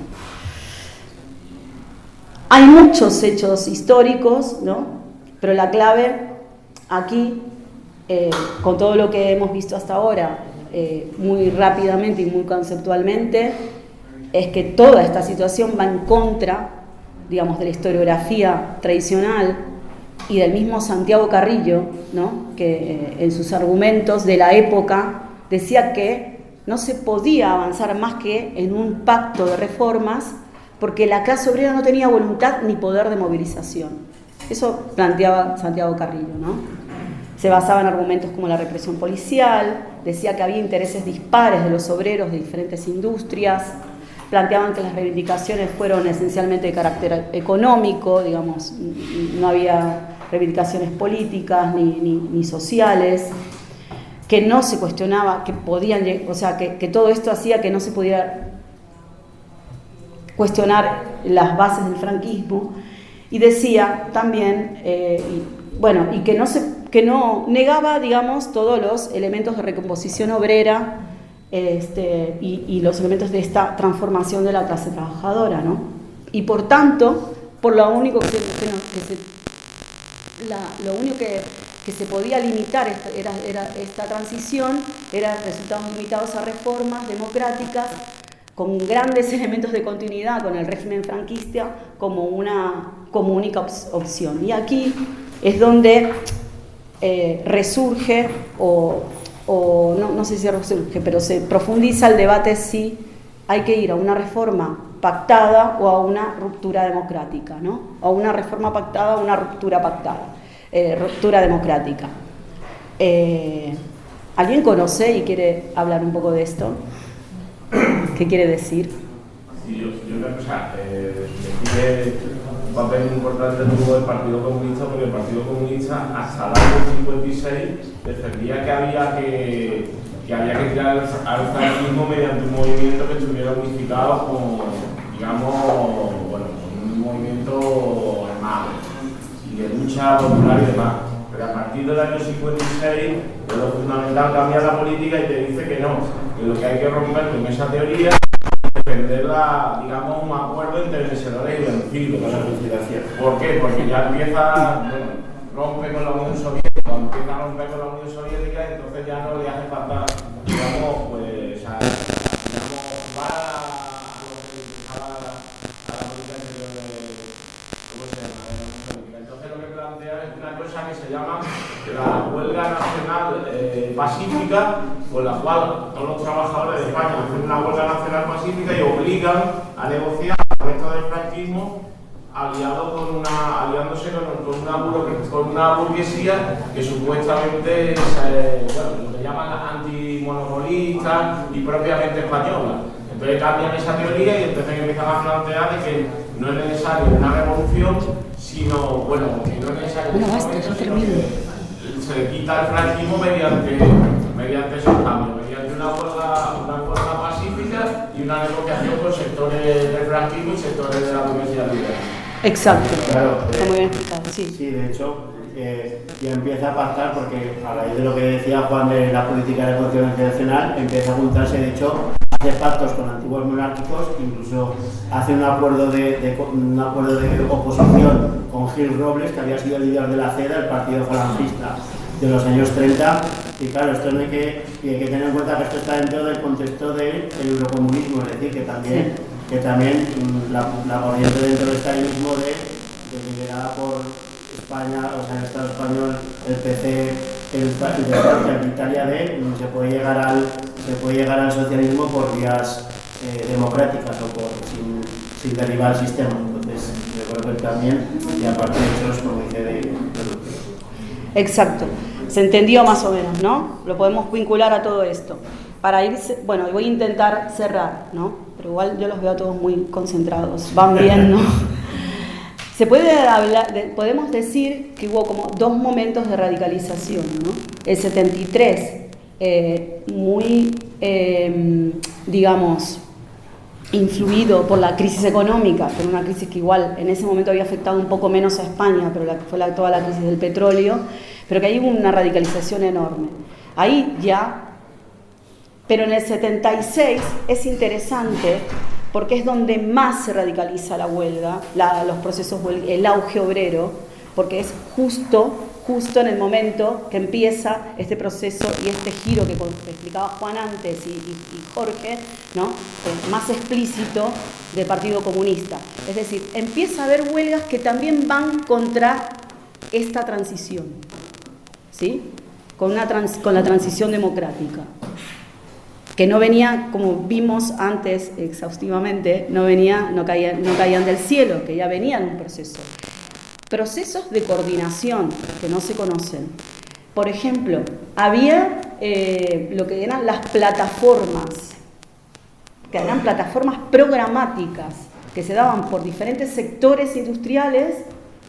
Hay muchos hechos históricos, ¿no? Pero la clave aquí, con todo lo que hemos visto hasta ahora, muy rápidamente y muy conceptualmente, es que toda esta situación va en contra, digamos, de la historiografía tradicional y del mismo Santiago Carrillo, ¿no? Que en sus argumentos de la época decía que no se podía avanzar más que en un pacto de reformas porque la clase obrera no tenía voluntad ni poder de movilización. Eso planteaba Santiago Carrillo, ¿no? Se basaba en argumentos como la represión policial, decía que había intereses dispares de los obreros de diferentes industrias, planteaban que las reivindicaciones fueron esencialmente de carácter económico, digamos, no había reivindicaciones políticas ni sociales, que no se cuestionaba, que podían, o sea, que todo esto hacía que no se pudiera cuestionar las bases del franquismo, y decía también, y que no negaba, digamos, todos los elementos de recomposición obrera y los elementos de esta transformación de la clase trabajadora, ¿no? Y por tanto, por lo único que se podía limitar era esta transición, eran resultados limitados a reformas democráticas con grandes elementos de continuidad con el régimen franquista como única opción. Y aquí es donde resurge, no sé si resurge, pero se profundiza el debate si hay que ir a una reforma pactada o a una ruptura democrática, ¿no? A una reforma pactada o una ruptura democrática. ¿Alguien conoce y quiere hablar un poco de esto? ¿Qué quiere decir? Sí, yo una cosa, decir un papel importante tuvo el Partido Comunista, porque el Partido Comunista hasta el año 56 defendía que había que tirar al franquismo mediante un movimiento que estuviera unificado con, digamos, con un movimiento armado y de lucha popular y demás. Pero a partir del año 56, lo fundamental cambia la política y te dice que no, que lo que hay que romper con esa teoría es defender digamos, un acuerdo entre vencedores y vencidos. ¿Por qué? Porque ya empieza, rompe con la Unión Soviética, cuando empieza a romper con la Unión Soviética, entonces ya no le hace falta, digamos, va a lo que a la política interior de la Unión Soviética. Entonces lo que plantea es una cosa que se llama la huelga nacional pacífica, con la cual todos los trabajadores de España hacen una huelga nacional pacífica y obligan a negociar el resto del franquismo aliándose con una burguesía que supuestamente es lo que llaman antimonopolista y propiamente española. Entonces cambian esa teoría y entonces empiezan a plantear de que no es necesario una revolución, sino, que no es necesario sino que se le quita el franquismo mediante esos cambios, mediante una huelga pacífica y una negociación con sectores del franquismo y sectores de la burguesía liberal. Exacto, claro, está muy bien explicado, sí. Sí, de hecho, ya empieza a pactar porque a raíz de lo que decía Juan de la política de conciencia nacional, empieza a juntarse, de hecho, hace pactos con antiguos monárquicos, incluso hace un acuerdo de oposición con Gil Robles, que había sido el líder de la CEDA, el partido falangista de los años 30, y claro, esto no hay que tener en cuenta que esto está dentro del contexto del eurocomunismo, es decir, que también la corriente dentro del estalinismo liderada por España, o sea, el Estado español, el PC, el Italia se puede llegar al socialismo por vías democráticas o sin derribar el sistema. Entonces, yo creo que también, y aparte de eso, es como dice Exacto, se entendió más o menos, ¿no? Lo podemos vincular a todo esto. Para irse, voy a intentar cerrar, ¿no? Pero igual yo los veo a todos muy concentrados, van bien, ¿no? Se puede podemos decir que hubo como dos momentos de radicalización, ¿no? El 73, muy, digamos, influido por la crisis económica, por una crisis que igual en ese momento había afectado un poco menos a España, pero fue toda la crisis del petróleo, pero que ahí hubo una radicalización enorme. Ahí ya, pero en el 76 es interesante porque es donde más se radicaliza la huelga, los procesos, el auge obrero, porque es justo en el momento que empieza este proceso y este giro que explicaba Juan antes y Jorge, ¿no? Más explícito del Partido Comunista. Es decir, empieza a haber huelgas que también van contra esta transición, ¿sí? Con la transición democrática, que no venía, como vimos antes exhaustivamente, no caían del cielo, que ya venían un proceso. Procesos de coordinación que no se conocen. Por ejemplo, había lo que eran las plataformas, que eran plataformas programáticas, que se daban por diferentes sectores industriales,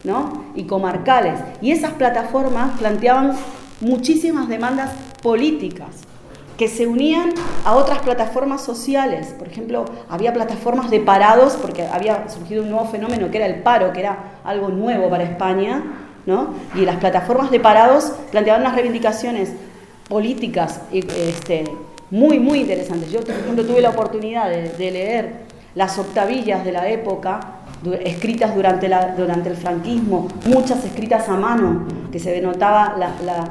¿no?, y comarcales. Y esas plataformas planteaban muchísimas demandas políticas que se unían a otras plataformas sociales. Por ejemplo, había plataformas de parados, porque había surgido un nuevo fenómeno que era el paro, que era algo nuevo para España, ¿no? Y las plataformas de parados planteaban unas reivindicaciones políticas muy, muy interesantes. Yo, por ejemplo, tuve la oportunidad de leer las octavillas de la época, escritas durante el franquismo, muchas escritas a mano, que se denotaba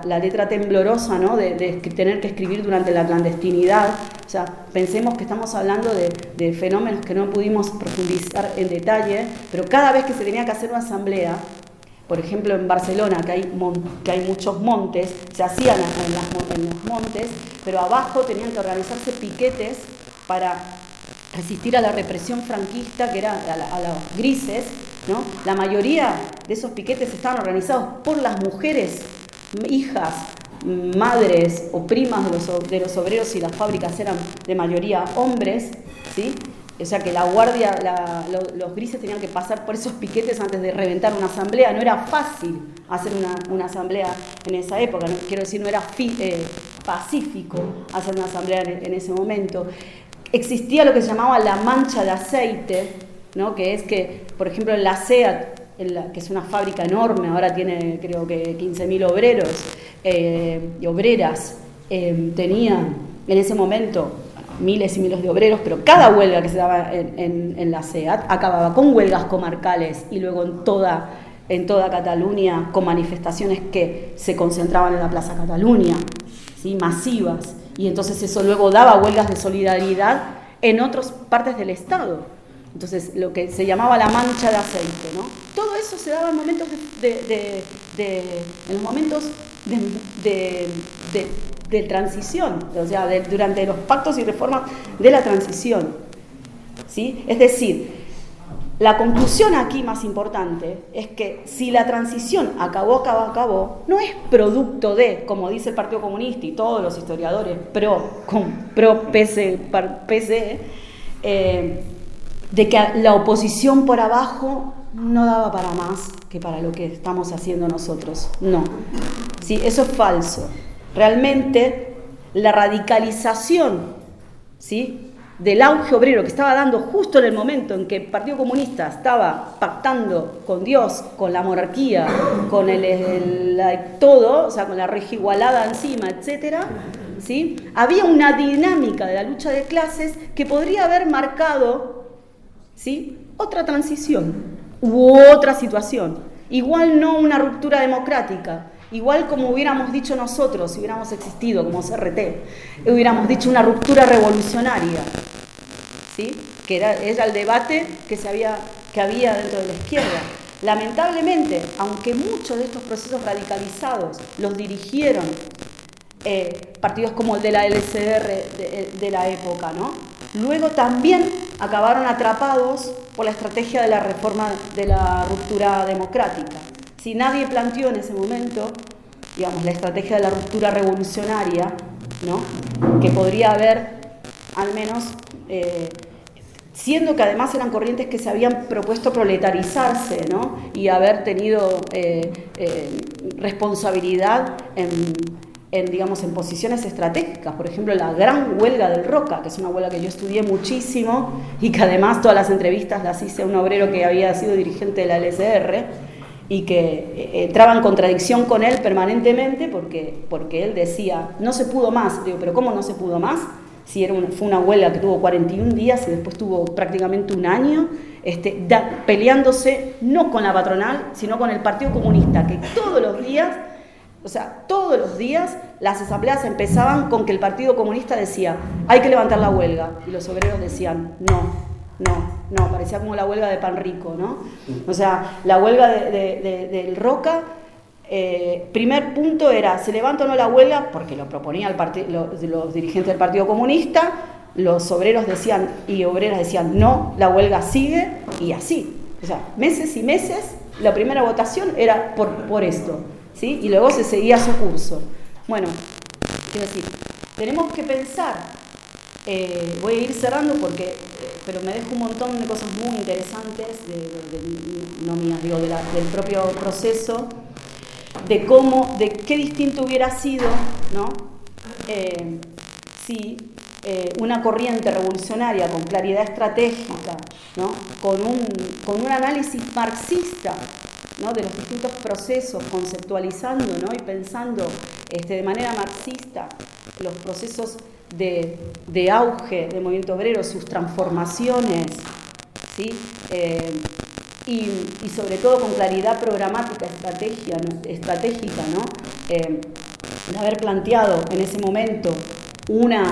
la letra temblorosa, ¿no?, de tener que escribir durante la clandestinidad. O sea, pensemos que estamos hablando de fenómenos que no pudimos profundizar en detalle, pero cada vez que se tenía que hacer una asamblea, por ejemplo en Barcelona, que hay muchos montes, se hacían en los montes, pero abajo tenían que organizarse piquetes para resistir a la represión franquista, que era a los grises, ¿no? La mayoría de esos piquetes estaban organizados por las mujeres, hijas, madres o primas de los obreros, y las fábricas eran de mayoría hombres, ¿sí? O sea que la guardia, los grises tenían que pasar por esos piquetes antes de reventar una asamblea. No era fácil hacer una asamblea en esa época, ¿no? Quiero decir, no era pacífico hacer una asamblea en ese momento. Existía lo que se llamaba la mancha de aceite, ¿no?, que es que, por ejemplo, en la SEAT, que es una fábrica enorme, ahora tiene creo que 15.000 obreros y obreras, tenían en ese momento miles y miles de obreros, pero cada huelga que se daba en la SEAT acababa con huelgas comarcales y luego en toda Cataluña con manifestaciones que se concentraban en la Plaza Cataluña, ¿sí?, masivas. Y entonces eso luego daba huelgas de solidaridad en otras partes del Estado. Entonces, lo que se llamaba la mancha de aceite, ¿no? Todo eso se daba en momentos en los momentos de transición, o sea, durante los pactos y reformas de la transición, ¿sí? Es decir, la conclusión aquí más importante es que si la transición acabó, no es producto de, como dice el Partido Comunista y todos los historiadores pro-PSE, de que la oposición por abajo no daba para más que para lo que estamos haciendo nosotros. No, ¿sí? Eso es falso. Realmente la radicalización, ¿sí?, del auge obrero que estaba dando justo en el momento en que el Partido Comunista estaba pactando con Dios, con la monarquía, con todo, o sea, con la regigualada encima, etcétera, ¿sí?, había una dinámica de la lucha de clases que podría haber marcado, ¿sí?, otra transición u otra situación. Igual no una ruptura democrática, igual como hubiéramos dicho nosotros si hubiéramos existido como CRT, hubiéramos dicho una ruptura revolucionaria, ¿sí?, que era el debate que había dentro de la izquierda. Lamentablemente, aunque muchos de estos procesos radicalizados los dirigieron partidos como el de la LCR de la época, ¿no?, luego también acabaron atrapados por la estrategia de la reforma de la ruptura democrática. Si nadie planteó en ese momento, digamos, la estrategia de la ruptura revolucionaria, ¿no?, que podría haber, al menos, siendo que además eran corrientes que se habían propuesto proletarizarse, ¿no?, y haber tenido responsabilidad en posiciones estratégicas. Por ejemplo, la gran huelga del Roca, que es una huelga que yo estudié muchísimo y que además todas las entrevistas las hice a un obrero que había sido dirigente de la LSR y que entraba en contradicción con él permanentemente porque él decía, no se pudo más. Digo, ¿pero cómo no se pudo más? Si fue una huelga que tuvo 41 días y después tuvo prácticamente un año peleándose no con la patronal, sino con el Partido Comunista, que todos los días las asambleas empezaban con que el Partido Comunista decía, hay que levantar la huelga, y los obreros decían, no, parecía como la huelga de Panrico, ¿no? O sea, la huelga del Roca Primer punto era, ¿se levanta o no la huelga? Porque lo proponía los dirigentes del Partido Comunista, los obreros decían y obreras decían, no, la huelga sigue, y así. O sea, meses y meses, la primera votación era por esto, ¿sí? Y luego se seguía su curso. Bueno, quiero decir, tenemos que pensar, voy a ir cerrando porque, pero me dejo un montón de cosas muy interesantes, no mías, digo, del propio proceso, de qué distinto hubiera sido, ¿no? Si una corriente revolucionaria con claridad estratégica, ¿no? con un análisis marxista, ¿no? de los distintos procesos, conceptualizando, ¿no? y pensando de manera marxista los procesos de auge del movimiento obrero, sus transformaciones, ¿sí? Y sobre todo con claridad programática, estratégica, ¿no? De haber planteado en ese momento una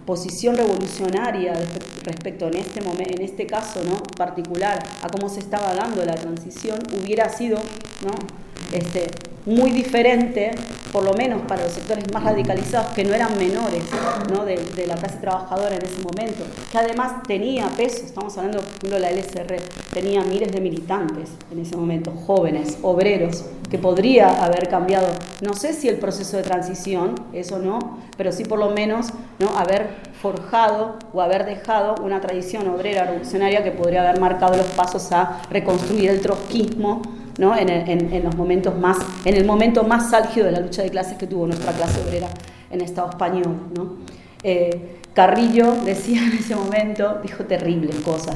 posición revolucionaria respecto en este caso, ¿no? particular a cómo se estaba dando la transición, hubiera sido, ¿no? muy diferente, por lo menos para los sectores más radicalizados, que no eran menores, ¿no? de la clase trabajadora en ese momento, que además tenía peso. Estamos hablando, por ejemplo, la LSR tenía miles de militantes en ese momento, jóvenes, obreros, que podría haber cambiado, no sé si el proceso de transición, eso no, pero sí por lo menos, ¿no? haber forjado o haber dejado una tradición obrera revolucionaria que podría haber marcado los pasos a reconstruir el trotskismo, ¿no? en los momentos más, en el momento más álgido de la lucha de clases que tuvo nuestra clase obrera en Estado español, ¿no? Carrillo decía en ese momento, dijo terribles cosas,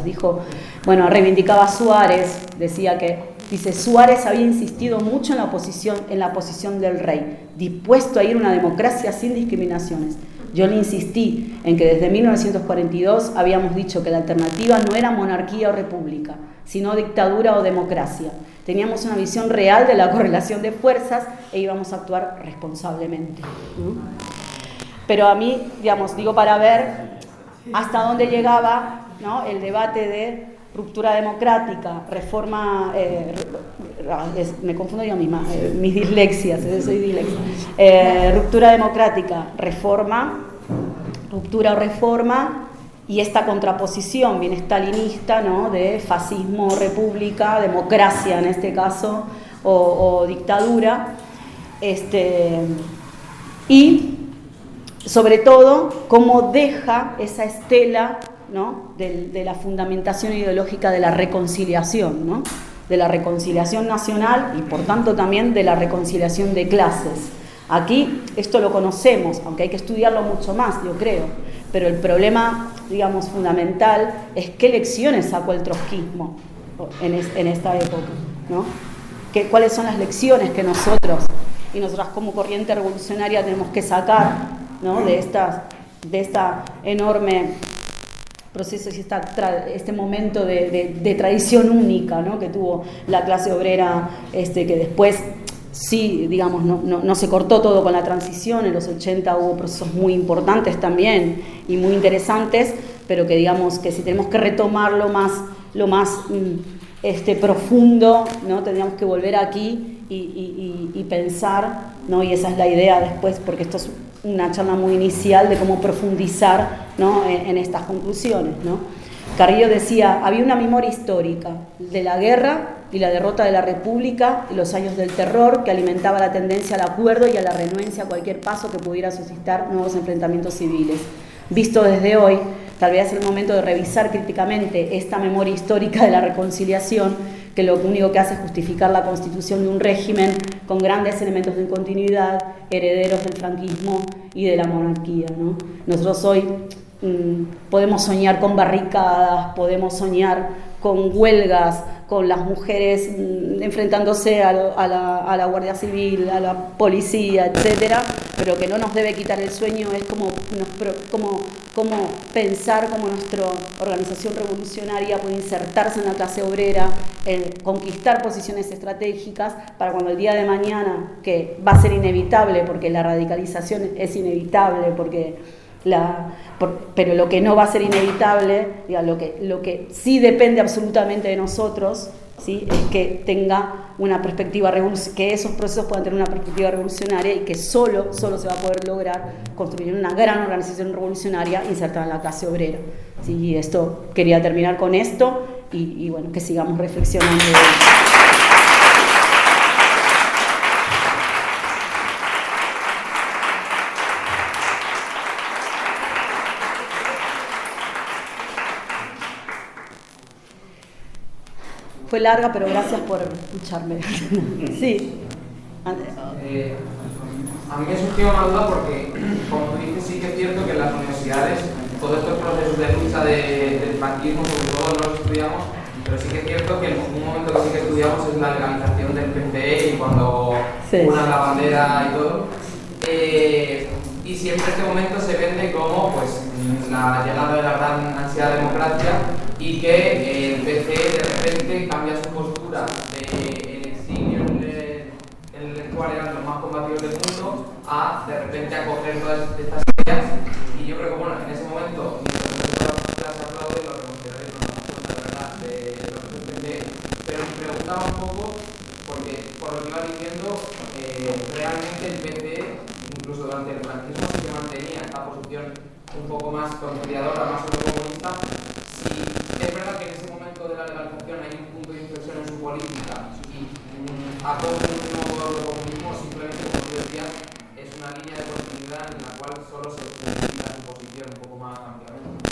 bueno, reivindicaba a Suárez, decía dice, Suárez había insistido mucho en la posición del rey, dispuesto a ir a una democracia sin discriminaciones. Yo le insistí en que desde 1942 habíamos dicho que la alternativa no era monarquía o república, sino dictadura o democracia. Teníamos una visión real de la correlación de fuerzas e íbamos a actuar responsablemente, ¿no? Pero a mí, digo, para ver hasta dónde llegaba, ¿no? el debate de ruptura democrática, reforma, me confundo yo misma, mis dislexias, soy dislexa, ruptura democrática, reforma, ruptura o reforma, y esta contraposición bien stalinista, ¿no? de fascismo, república, democracia en este caso, o dictadura, y sobre todo cómo deja esa estela, ¿no? de la fundamentación ideológica de la reconciliación, ¿no? de la reconciliación nacional y por tanto también de la reconciliación de clases. Aquí esto lo conocemos, aunque hay que estudiarlo mucho más, yo creo, pero el problema, digamos, fundamental es qué lecciones sacó el trotskismo en esta época, ¿no? ¿Cuáles son las lecciones que nosotros y nosotras como corriente revolucionaria tenemos que sacar, ¿no? de esta enorme proceso y este momento de tradición única, ¿no? que tuvo la clase obrera, que después sí, digamos, no se cortó todo con la transición. En los 80 hubo procesos muy importantes también y muy interesantes, pero que digamos que si tenemos que retomar lo más profundo, ¿no? tendríamos que volver aquí y pensar, ¿no? y esa es la idea después, porque esto es una charla muy inicial de cómo profundizar, ¿no? en estas conclusiones, ¿no? Carrillo decía, había una memoria histórica de la guerra y la derrota de la República y los años del terror que alimentaba la tendencia al acuerdo y a la renuencia a cualquier paso que pudiera suscitar nuevos enfrentamientos civiles. Visto desde hoy, tal vez es el momento de revisar críticamente esta memoria histórica de la reconciliación, que lo único que hace es justificar la constitución de un régimen con grandes elementos de continuidad, herederos del franquismo y de la monarquía, ¿no? Nosotros hoy podemos soñar con barricadas, podemos soñar con huelgas, con las mujeres enfrentándose a la Guardia Civil, a la policía, etcétera, pero que no nos debe quitar el sueño es como pensar cómo nuestra organización revolucionaria puede insertarse en la clase obrera, conquistar posiciones estratégicas para cuando el día de mañana, que va a ser inevitable porque la radicalización es inevitable, pero lo que no va a ser inevitable, lo que sí depende absolutamente de nosotros, ¿sí? Es que tenga una perspectiva que esos procesos puedan tener una perspectiva revolucionaria y que solo se va a poder lograr construir una gran organización revolucionaria insertada en la clase obrera. ¿Sí? Y esto, quería terminar con esto y bueno, que sigamos reflexionando. Fue larga, pero gracias por escucharme. Sí. A mí me surgió una duda porque, como tú dices, sí que es cierto que en las universidades todos estos procesos de lucha del franquismo, sobre todo no los estudiamos, pero sí que es cierto que un momento que sí que estudiamos es la legalización del PCE y cuando unan la bandera y todo. Y siempre este momento se vende como pues, la llegada de la gran ansiedad de democracia y que el PCE de repente cambia su postura del exilio en el cual eran los más combativos del mundo a de repente acoger todas estas ideas. Y yo creo que bueno, en ese momento las aplauden los revolucionarios no nos damos cuenta de verdad de lo que es el PCE, pero me preguntaba un poco porque por lo que iba diciendo realmente el PCE incluso durante el franquismo sí que mantenía esta posición un poco más conciliadora, más eurocomunista. Si es verdad que en ese momento de la legalización hay un punto de inflexión en su política y acoge un nuevo eurocomunismo, simplemente, como tú decías, es una línea de continuidad en la cual solo se utiliza su posición un poco más ampliamente.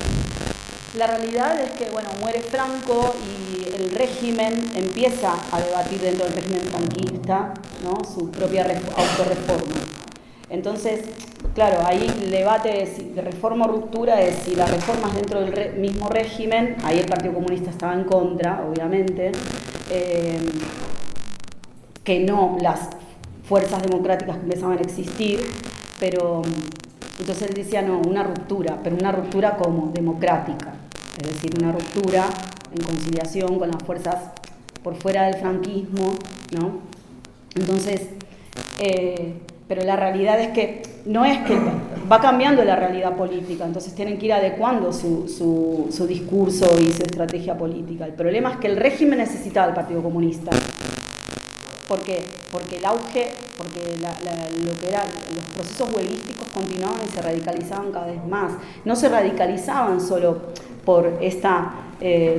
La realidad es que, bueno, muere Franco y el régimen empieza a debatir dentro del régimen franquista, ¿no? Su propia autorreforma. Entonces, claro, ahí el debate de reforma o ruptura es si las reformas dentro del mismo régimen, ahí el Partido Comunista estaba en contra, obviamente, que no las fuerzas democráticas que empezaban a existir, pero entonces él decía no, una ruptura, pero una ruptura como democrática, es decir, una ruptura en conciliación con las fuerzas por fuera del franquismo, ¿no? Entonces, pero la realidad es que no es que va cambiando la realidad política, entonces tienen que ir adecuando su discurso y su estrategia política. El problema es que el régimen necesitaba al Partido Comunista. ¿Por qué? Porque el auge, porque lo que eran los procesos huelguísticos continuaban y se radicalizaban cada vez más. No se radicalizaban solo por esta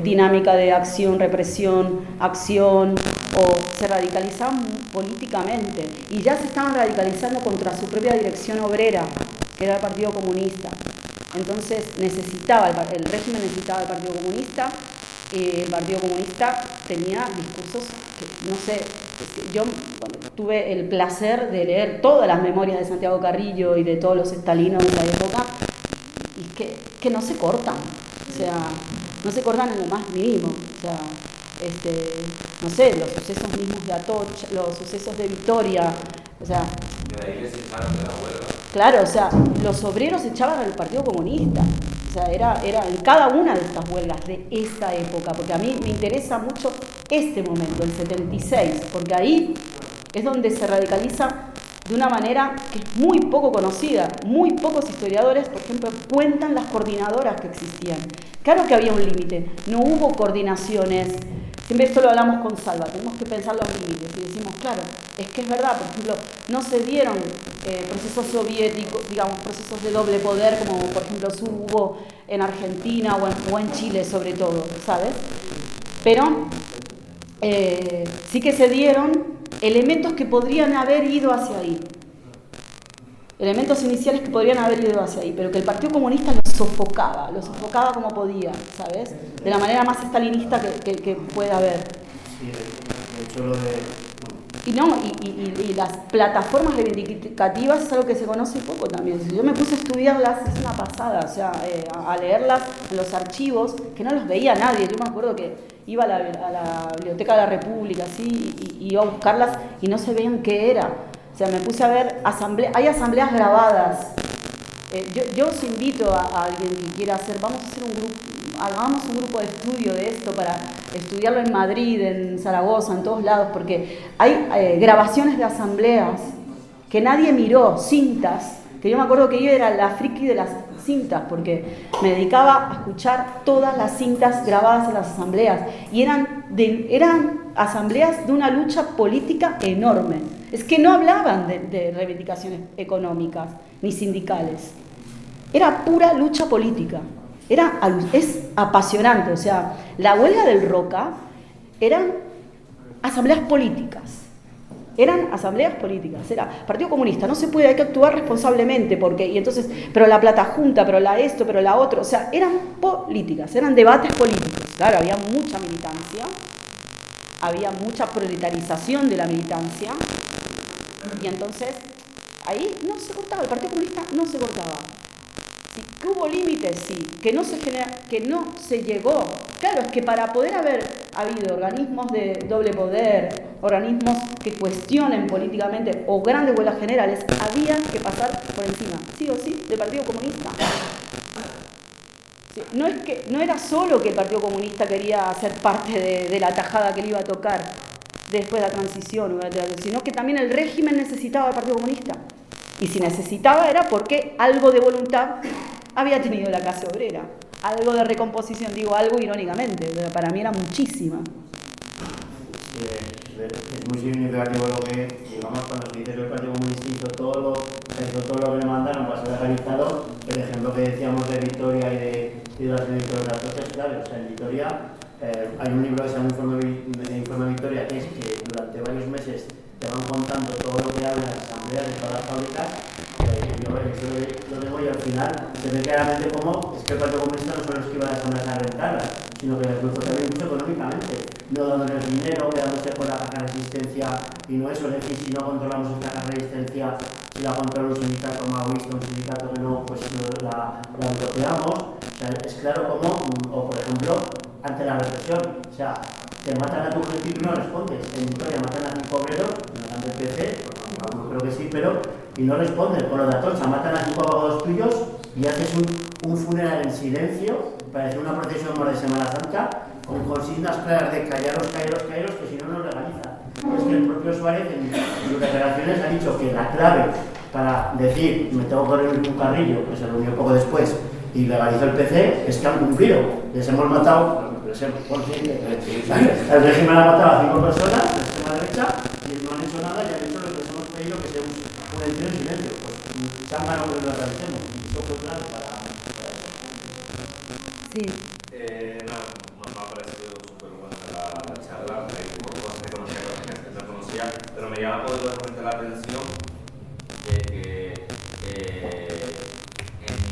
dinámica de acción, represión, acción, o se radicalizaban políticamente y ya se estaban radicalizando contra su propia dirección obrera, que era el Partido Comunista. Entonces el régimen necesitaba al Partido Comunista. El Partido Comunista tenía discursos que, no sé, yo tuve el placer de leer todas las memorias de Santiago Carrillo y de todos los estalinos de la época, y que no se cortan, o sea, no se cortan en lo más mínimo, o sea, no sé, los sucesos mismos de Atocha, los sucesos de Vitoria, o sea... De ahí que se echaron de la huelga. Claro, o sea, los obreros echaban al Partido Comunista. O sea, era en cada una de estas huelgas de esta época, porque a mí me interesa mucho este momento, el 76, porque ahí es donde se radicaliza de una manera que es muy poco conocida. Muy pocos historiadores, por ejemplo, cuentan las coordinadoras que existían. Claro que había un límite, no hubo coordinaciones. Siempre esto lo hablamos con Salva, tenemos que pensar los límites y decimos, claro, es que es verdad, por ejemplo, no se dieron procesos soviéticos, digamos, procesos de doble poder, como por ejemplo hubo en Argentina o en Chile sobre todo, ¿sabes? Pero sí que se dieron elementos que podrían haber ido hacia ahí. Elementos iniciales que podrían haber ido hacia ahí, pero que el Partido Comunista lo sofocaba como podía, ¿sabes? De la manera más estalinista que pueda haber. Sí, de hecho lo de... Y las plataformas reivindicativas es algo que se conoce poco también. Si yo me puse a estudiarlas, es una pasada, o sea, a leerlas en los archivos, que no los veía nadie. Yo me acuerdo que iba a la Biblioteca de la República, así, y iba a buscarlas y no se veían qué era. O sea, me puse a ver hay asambleas grabadas. Yo os invito a alguien que quiera hagamos un grupo de estudio de esto para estudiarlo en Madrid, en Zaragoza, en todos lados, porque hay grabaciones de asambleas que nadie miró, cintas, que yo me acuerdo que yo era la friki de las cintas, porque me dedicaba a escuchar todas las cintas grabadas en las asambleas, y eran eran asambleas de una lucha política enorme. Es que no hablaban de reivindicaciones económicas ni sindicales. Era pura lucha política. Es apasionante. O sea, la huelga del Roca eran asambleas políticas. Era Partido Comunista, no se puede, hay que actuar responsablemente, pero la plata junta, pero la esto, pero la otro, o sea, eran políticas, eran debates políticos. Claro, había mucha militancia, había mucha proletarización de la militancia, y entonces ahí no se cortaba, el Partido Comunista no se cortaba. Sí, que hubo límites, sí, que no se llegó. Claro, es que para poder haber habido organismos de doble poder, organismos que cuestionen políticamente o grandes huelgas generales, había que pasar por encima, sí o sí, del Partido Comunista. Sí, no era solo que el Partido Comunista quería ser parte de la tajada que le iba a tocar después de la transición, sino que también el régimen necesitaba al Partido Comunista. Y si necesitaba era porque algo de voluntad había tenido la clase obrera, algo de recomposición, digo algo irónicamente, pero para mí era muchísima. Es muy significativo lo que, digamos, cuando se dice que el Partido Comunista hizo todo lo que le mandaron para ser legalizado. El ejemplo que decíamos de Vitoria y de las editoras de Atocha, claro, o sea, en Vitoria hay un libro que se llama Informe Vitoria, que es que durante varios meses te van contando todo lo que hablan las asambleas de todas las fábricas. Lo tengo y al final se ve claramente cómo es que el Partido Comunista no son los que iban a las asambleas a rentarlas, sino que les gustó también mucho económicamente, no dándoles dinero, quedándose con la caja de resistencia y no eso, es decir, si no controlamos esta caja de resistencia, si la controla un sindicato maoísta, un sindicato que no, pues la bloqueamos. O sea, es claro como, o por ejemplo, ante la represión, o sea, te matan a tu objetivo y no respondes. En Vitoria matan a 5 obreros, no dan del PC, no creo que sí, pero y no responden. Con lo de Atocha matan a 5 abogados tuyos y haces un funeral en silencio, parece una procesión más de Semana Santa, con consignas claras de callaros, que si no nos legalizan. Es que el propio Suárez en sus declaraciones ha dicho que la clave para decir me tengo que reunir un carrillo, que se reunió poco después, y legalizó el PC, es que han cumplido. Les hemos matado, el régimen ha matado a 5 personas de extrema derecha y no han hecho nada y han hecho lo que les hemos pedido, que sea un elección en silencio. Pues tan malo que lo realicemos. Eso fue claro para eso. Sí. Me ha parecido súper buena la charla, hay cosas que conocía, cosas que no conocía, pero me llama poderosamente la atención que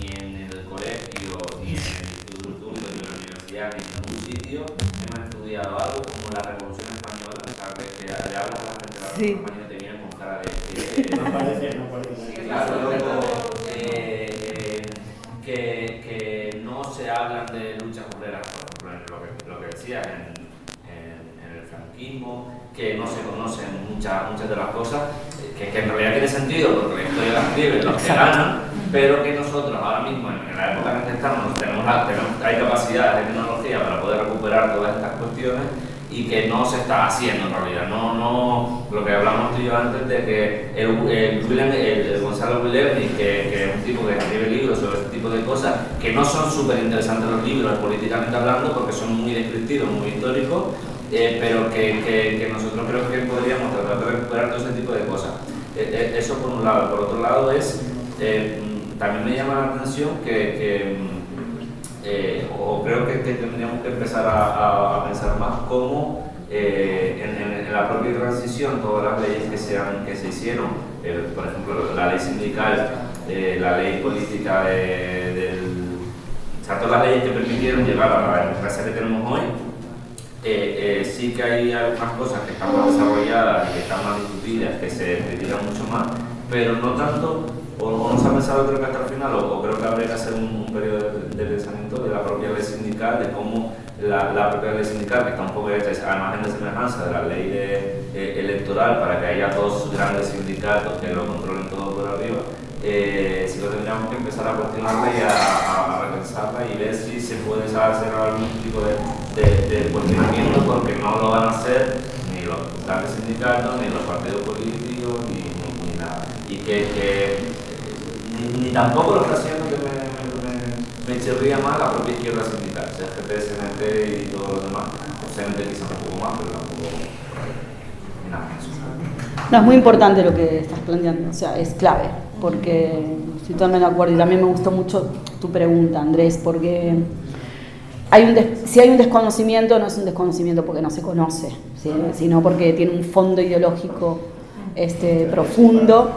ni en el colegio, ni en el instituto, ni en la universidad, ni en ningún sitio hemos estudiado algo como la Revolución Española, ¿sabes? Que le hablas a la gente de la Revolución Española y te viene con cara de... No parece. Claro, que no se hablan de luchas obreras, por ejemplo, lo que decías en el franquismo, que no se conocen muchas de las cosas, que en realidad tiene sentido porque la historia la escriben los que ganan, pero que nosotros ahora mismo, en la época en la que estamos, hay capacidad de tecnología para poder recuperar todas estas cuestiones y que no se está haciendo en realidad. No, lo que hablamos tú y yo antes de que el Gonzalo Guillermi, que es un tipo que escribe libros sobre este tipo de cosas, que no son súper interesantes los libros políticamente hablando porque son muy descriptivos, muy históricos, pero que nosotros creo que podríamos tratar de recuperar todo ese tipo de cosas. Eso por un lado. Por otro lado también me llama la atención o creo que tendríamos que empezar a pensar más cómo en la propia transición todas las leyes que se hicieron, por ejemplo la ley sindical, la ley política o sea, todas las leyes que permitieron llegar a la democracia que tenemos hoy, sí que hay algunas cosas que están más desarrolladas y que están más discutidas, que se critican mucho más, pero no tanto, o no se ha pensado creo que hasta el final, o creo que habría que hacer un periodo de pensamiento de la propia ley sindical, de cómo la propia ley sindical, que está un poco hecha a imagen de semejanza de la ley electoral para que haya dos grandes sindicatos que lo controlen todo por arriba, si lo tendríamos que empezar a cuestionarla y a repensarla y ver si se puede hacer algún tipo de cuestionamiento, porque no lo van a hacer ni los grandes sindicatos, ni los partidos políticos, ni nada. Y ni tampoco lo está haciendo, que me chirría más la propia izquierda sindical, CGT, CNT y todos los demás. posiblemente quizás un poco más, pero tampoco nada más. No, es muy importante lo que estás planteando, o sea, es clave, porque estoy totalmente de acuerdo y también me gustó mucho tu pregunta, Andrés, porque si hay un desconocimiento, no es un desconocimiento porque no se conoce, ¿sí? Sino porque tiene un fondo ideológico profundo,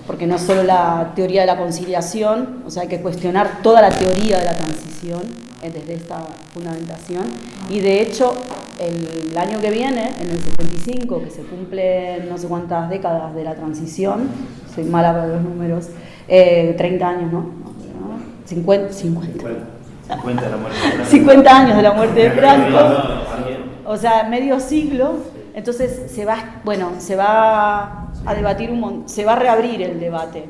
porque no es solo la teoría de la conciliación, o sea, hay que cuestionar toda la teoría de la transición desde esta fundamentación, y de hecho el año que viene, en el 75, que se cumplen no sé cuántas décadas de la transición, soy mala para los números, 30 años, ¿no? 50 de la muerte. 50 años de la muerte de Franco, o sea, medio siglo. Entonces se va a debatir se va a reabrir el debate.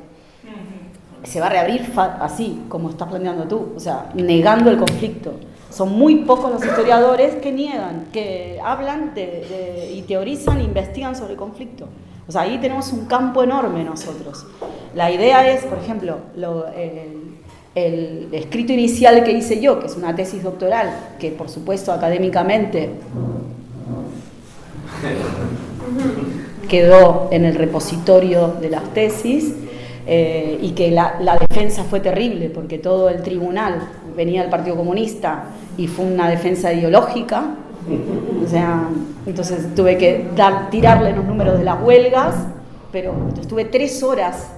Se va a reabrir así, como estás planteando tú, o sea, negando el conflicto. Son muy pocos los historiadores que niegan, que hablan y teorizan, investigan sobre el conflicto. O sea, ahí tenemos un campo enorme nosotros. La idea es, por ejemplo, el escrito inicial que hice yo, que es una tesis doctoral, que por supuesto académicamente quedó en el repositorio de las tesis, y que la defensa fue terrible, porque todo el tribunal venía del Partido Comunista y fue una defensa ideológica. O sea, entonces tuve que tirarle los números de las huelgas, pero estuve 3 horas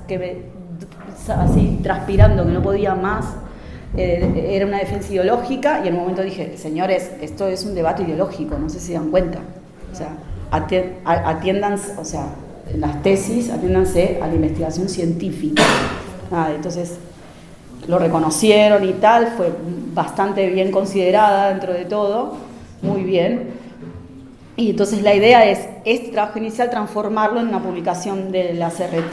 así transpirando, que no podía más. Era una defensa ideológica, y en un momento dije, señores, esto es un debate ideológico, no sé si se dan cuenta. O sea, atiéndanse, o sea, en las tesis, atiéndanse a la investigación científica. Entonces lo reconocieron y tal, fue bastante bien considerada dentro de todo, muy bien. Y entonces la idea es este trabajo inicial transformarlo en una publicación de la CRT,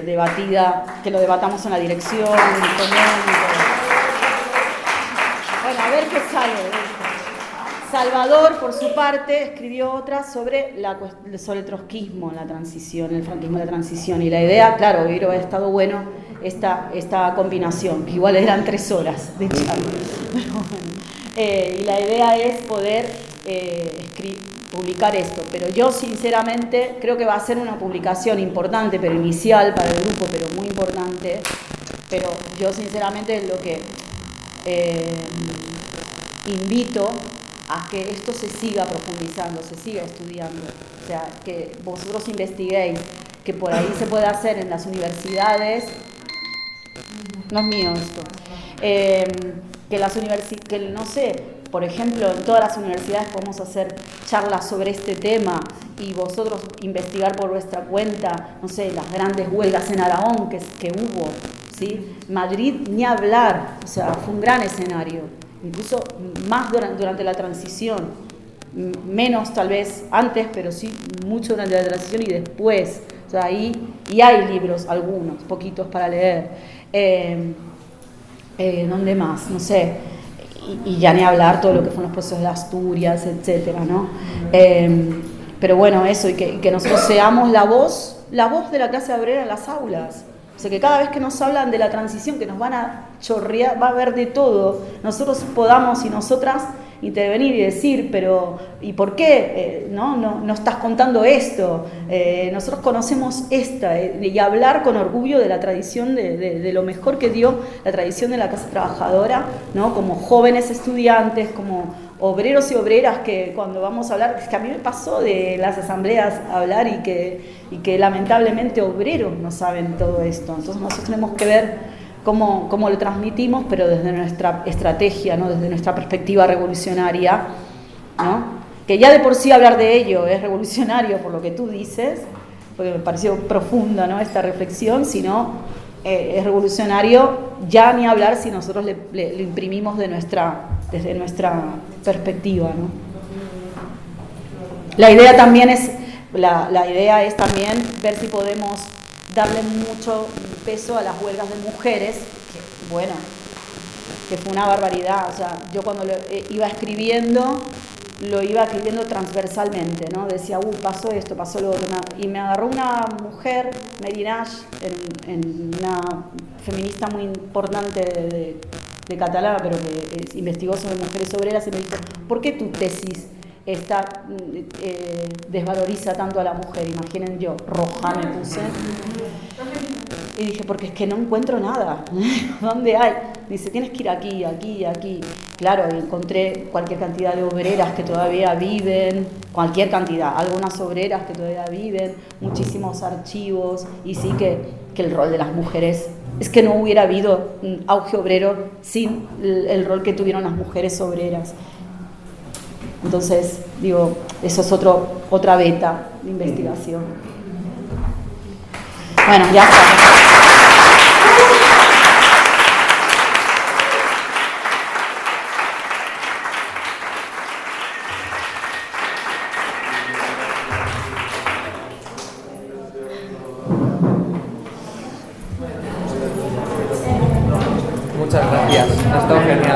debatida, que lo debatamos en la dirección. Bueno, a ver qué sale de esto. Salvador, por su parte, escribió otra sobre el trotskismo en la transición, el franquismo en la transición. Y la idea, claro, hubiera estado bueno esta combinación, que igual eran 3 horas de charla. Y la idea es poder publicar esto. Pero yo, sinceramente, creo que va a ser una publicación importante, pero inicial para el grupo, pero muy importante. Pero yo, sinceramente, lo que invito a que esto se siga profundizando, se siga estudiando, o sea, que vosotros investiguéis, que por ahí se puede hacer en las universidades, no es mío esto, que no sé, por ejemplo, en todas las universidades podemos hacer charlas sobre este tema y vosotros investigar por vuestra cuenta, no sé, las grandes huelgas en Aragón que hubo, ¿sí? Madrid ni hablar, o sea, fue un gran escenario. Incluso más durante la transición, menos tal vez antes, pero sí mucho durante la transición y después. O sea, ahí, y hay libros, algunos, poquitos para leer. ¿Dónde más? No sé. Y ya ni hablar todo lo que fueron los procesos de Asturias, etcétera, ¿no? Pero bueno, eso, y que nosotros seamos la voz de la clase obrera en las aulas. O sea, que cada vez que nos hablan de la transición, que nos van a chorrear, va a haber de todo, nosotros podamos y nosotras intervenir y decir, pero ¿y por qué no estás contando esto? Nosotros conocemos y hablar con orgullo de la tradición, de lo mejor que dio la tradición de la clase trabajadora, ¿no? Como jóvenes estudiantes, como obreros y obreras, que cuando vamos a hablar, es que a mí me pasó de las asambleas a hablar y que lamentablemente obreros no saben todo esto. Entonces nosotros tenemos que ver cómo lo transmitimos, pero desde nuestra estrategia, ¿no? Desde nuestra perspectiva revolucionaria, ¿no? Que ya de por sí hablar de ello es revolucionario por lo que tú dices, porque me pareció profunda, ¿no? Esta reflexión, sino es revolucionario ya ni hablar si nosotros le imprimimos desde nuestra perspectiva, ¿no? La idea también es también ver si podemos darle mucho peso a las huelgas de mujeres, que fue una barbaridad. O sea, yo cuando iba escribiendo, lo iba escribiendo transversalmente, ¿no? Decía, pasó esto, pasó lo otro, y me agarró una mujer, Mary Nash, una feminista muy importante de catalana, pero que investigó sobre mujeres obreras, y me dijo, ¿por qué tu tesis desvaloriza tanto a la mujer? Imaginen, yo roja me puse y dije, porque es que no encuentro nada. ¿Dónde hay? Dice, tienes que ir aquí, aquí, aquí. Claro, y encontré cualquier cantidad de obreras que todavía viven, cualquier cantidad, algunas obreras que todavía viven, muchísimos archivos, y sí que el rol de las mujeres, es que no hubiera habido auge obrero sin el rol que tuvieron las mujeres obreras. Entonces, digo, eso es otra beta de investigación. Bueno, ya está. Muchas gracias, ha estado genial.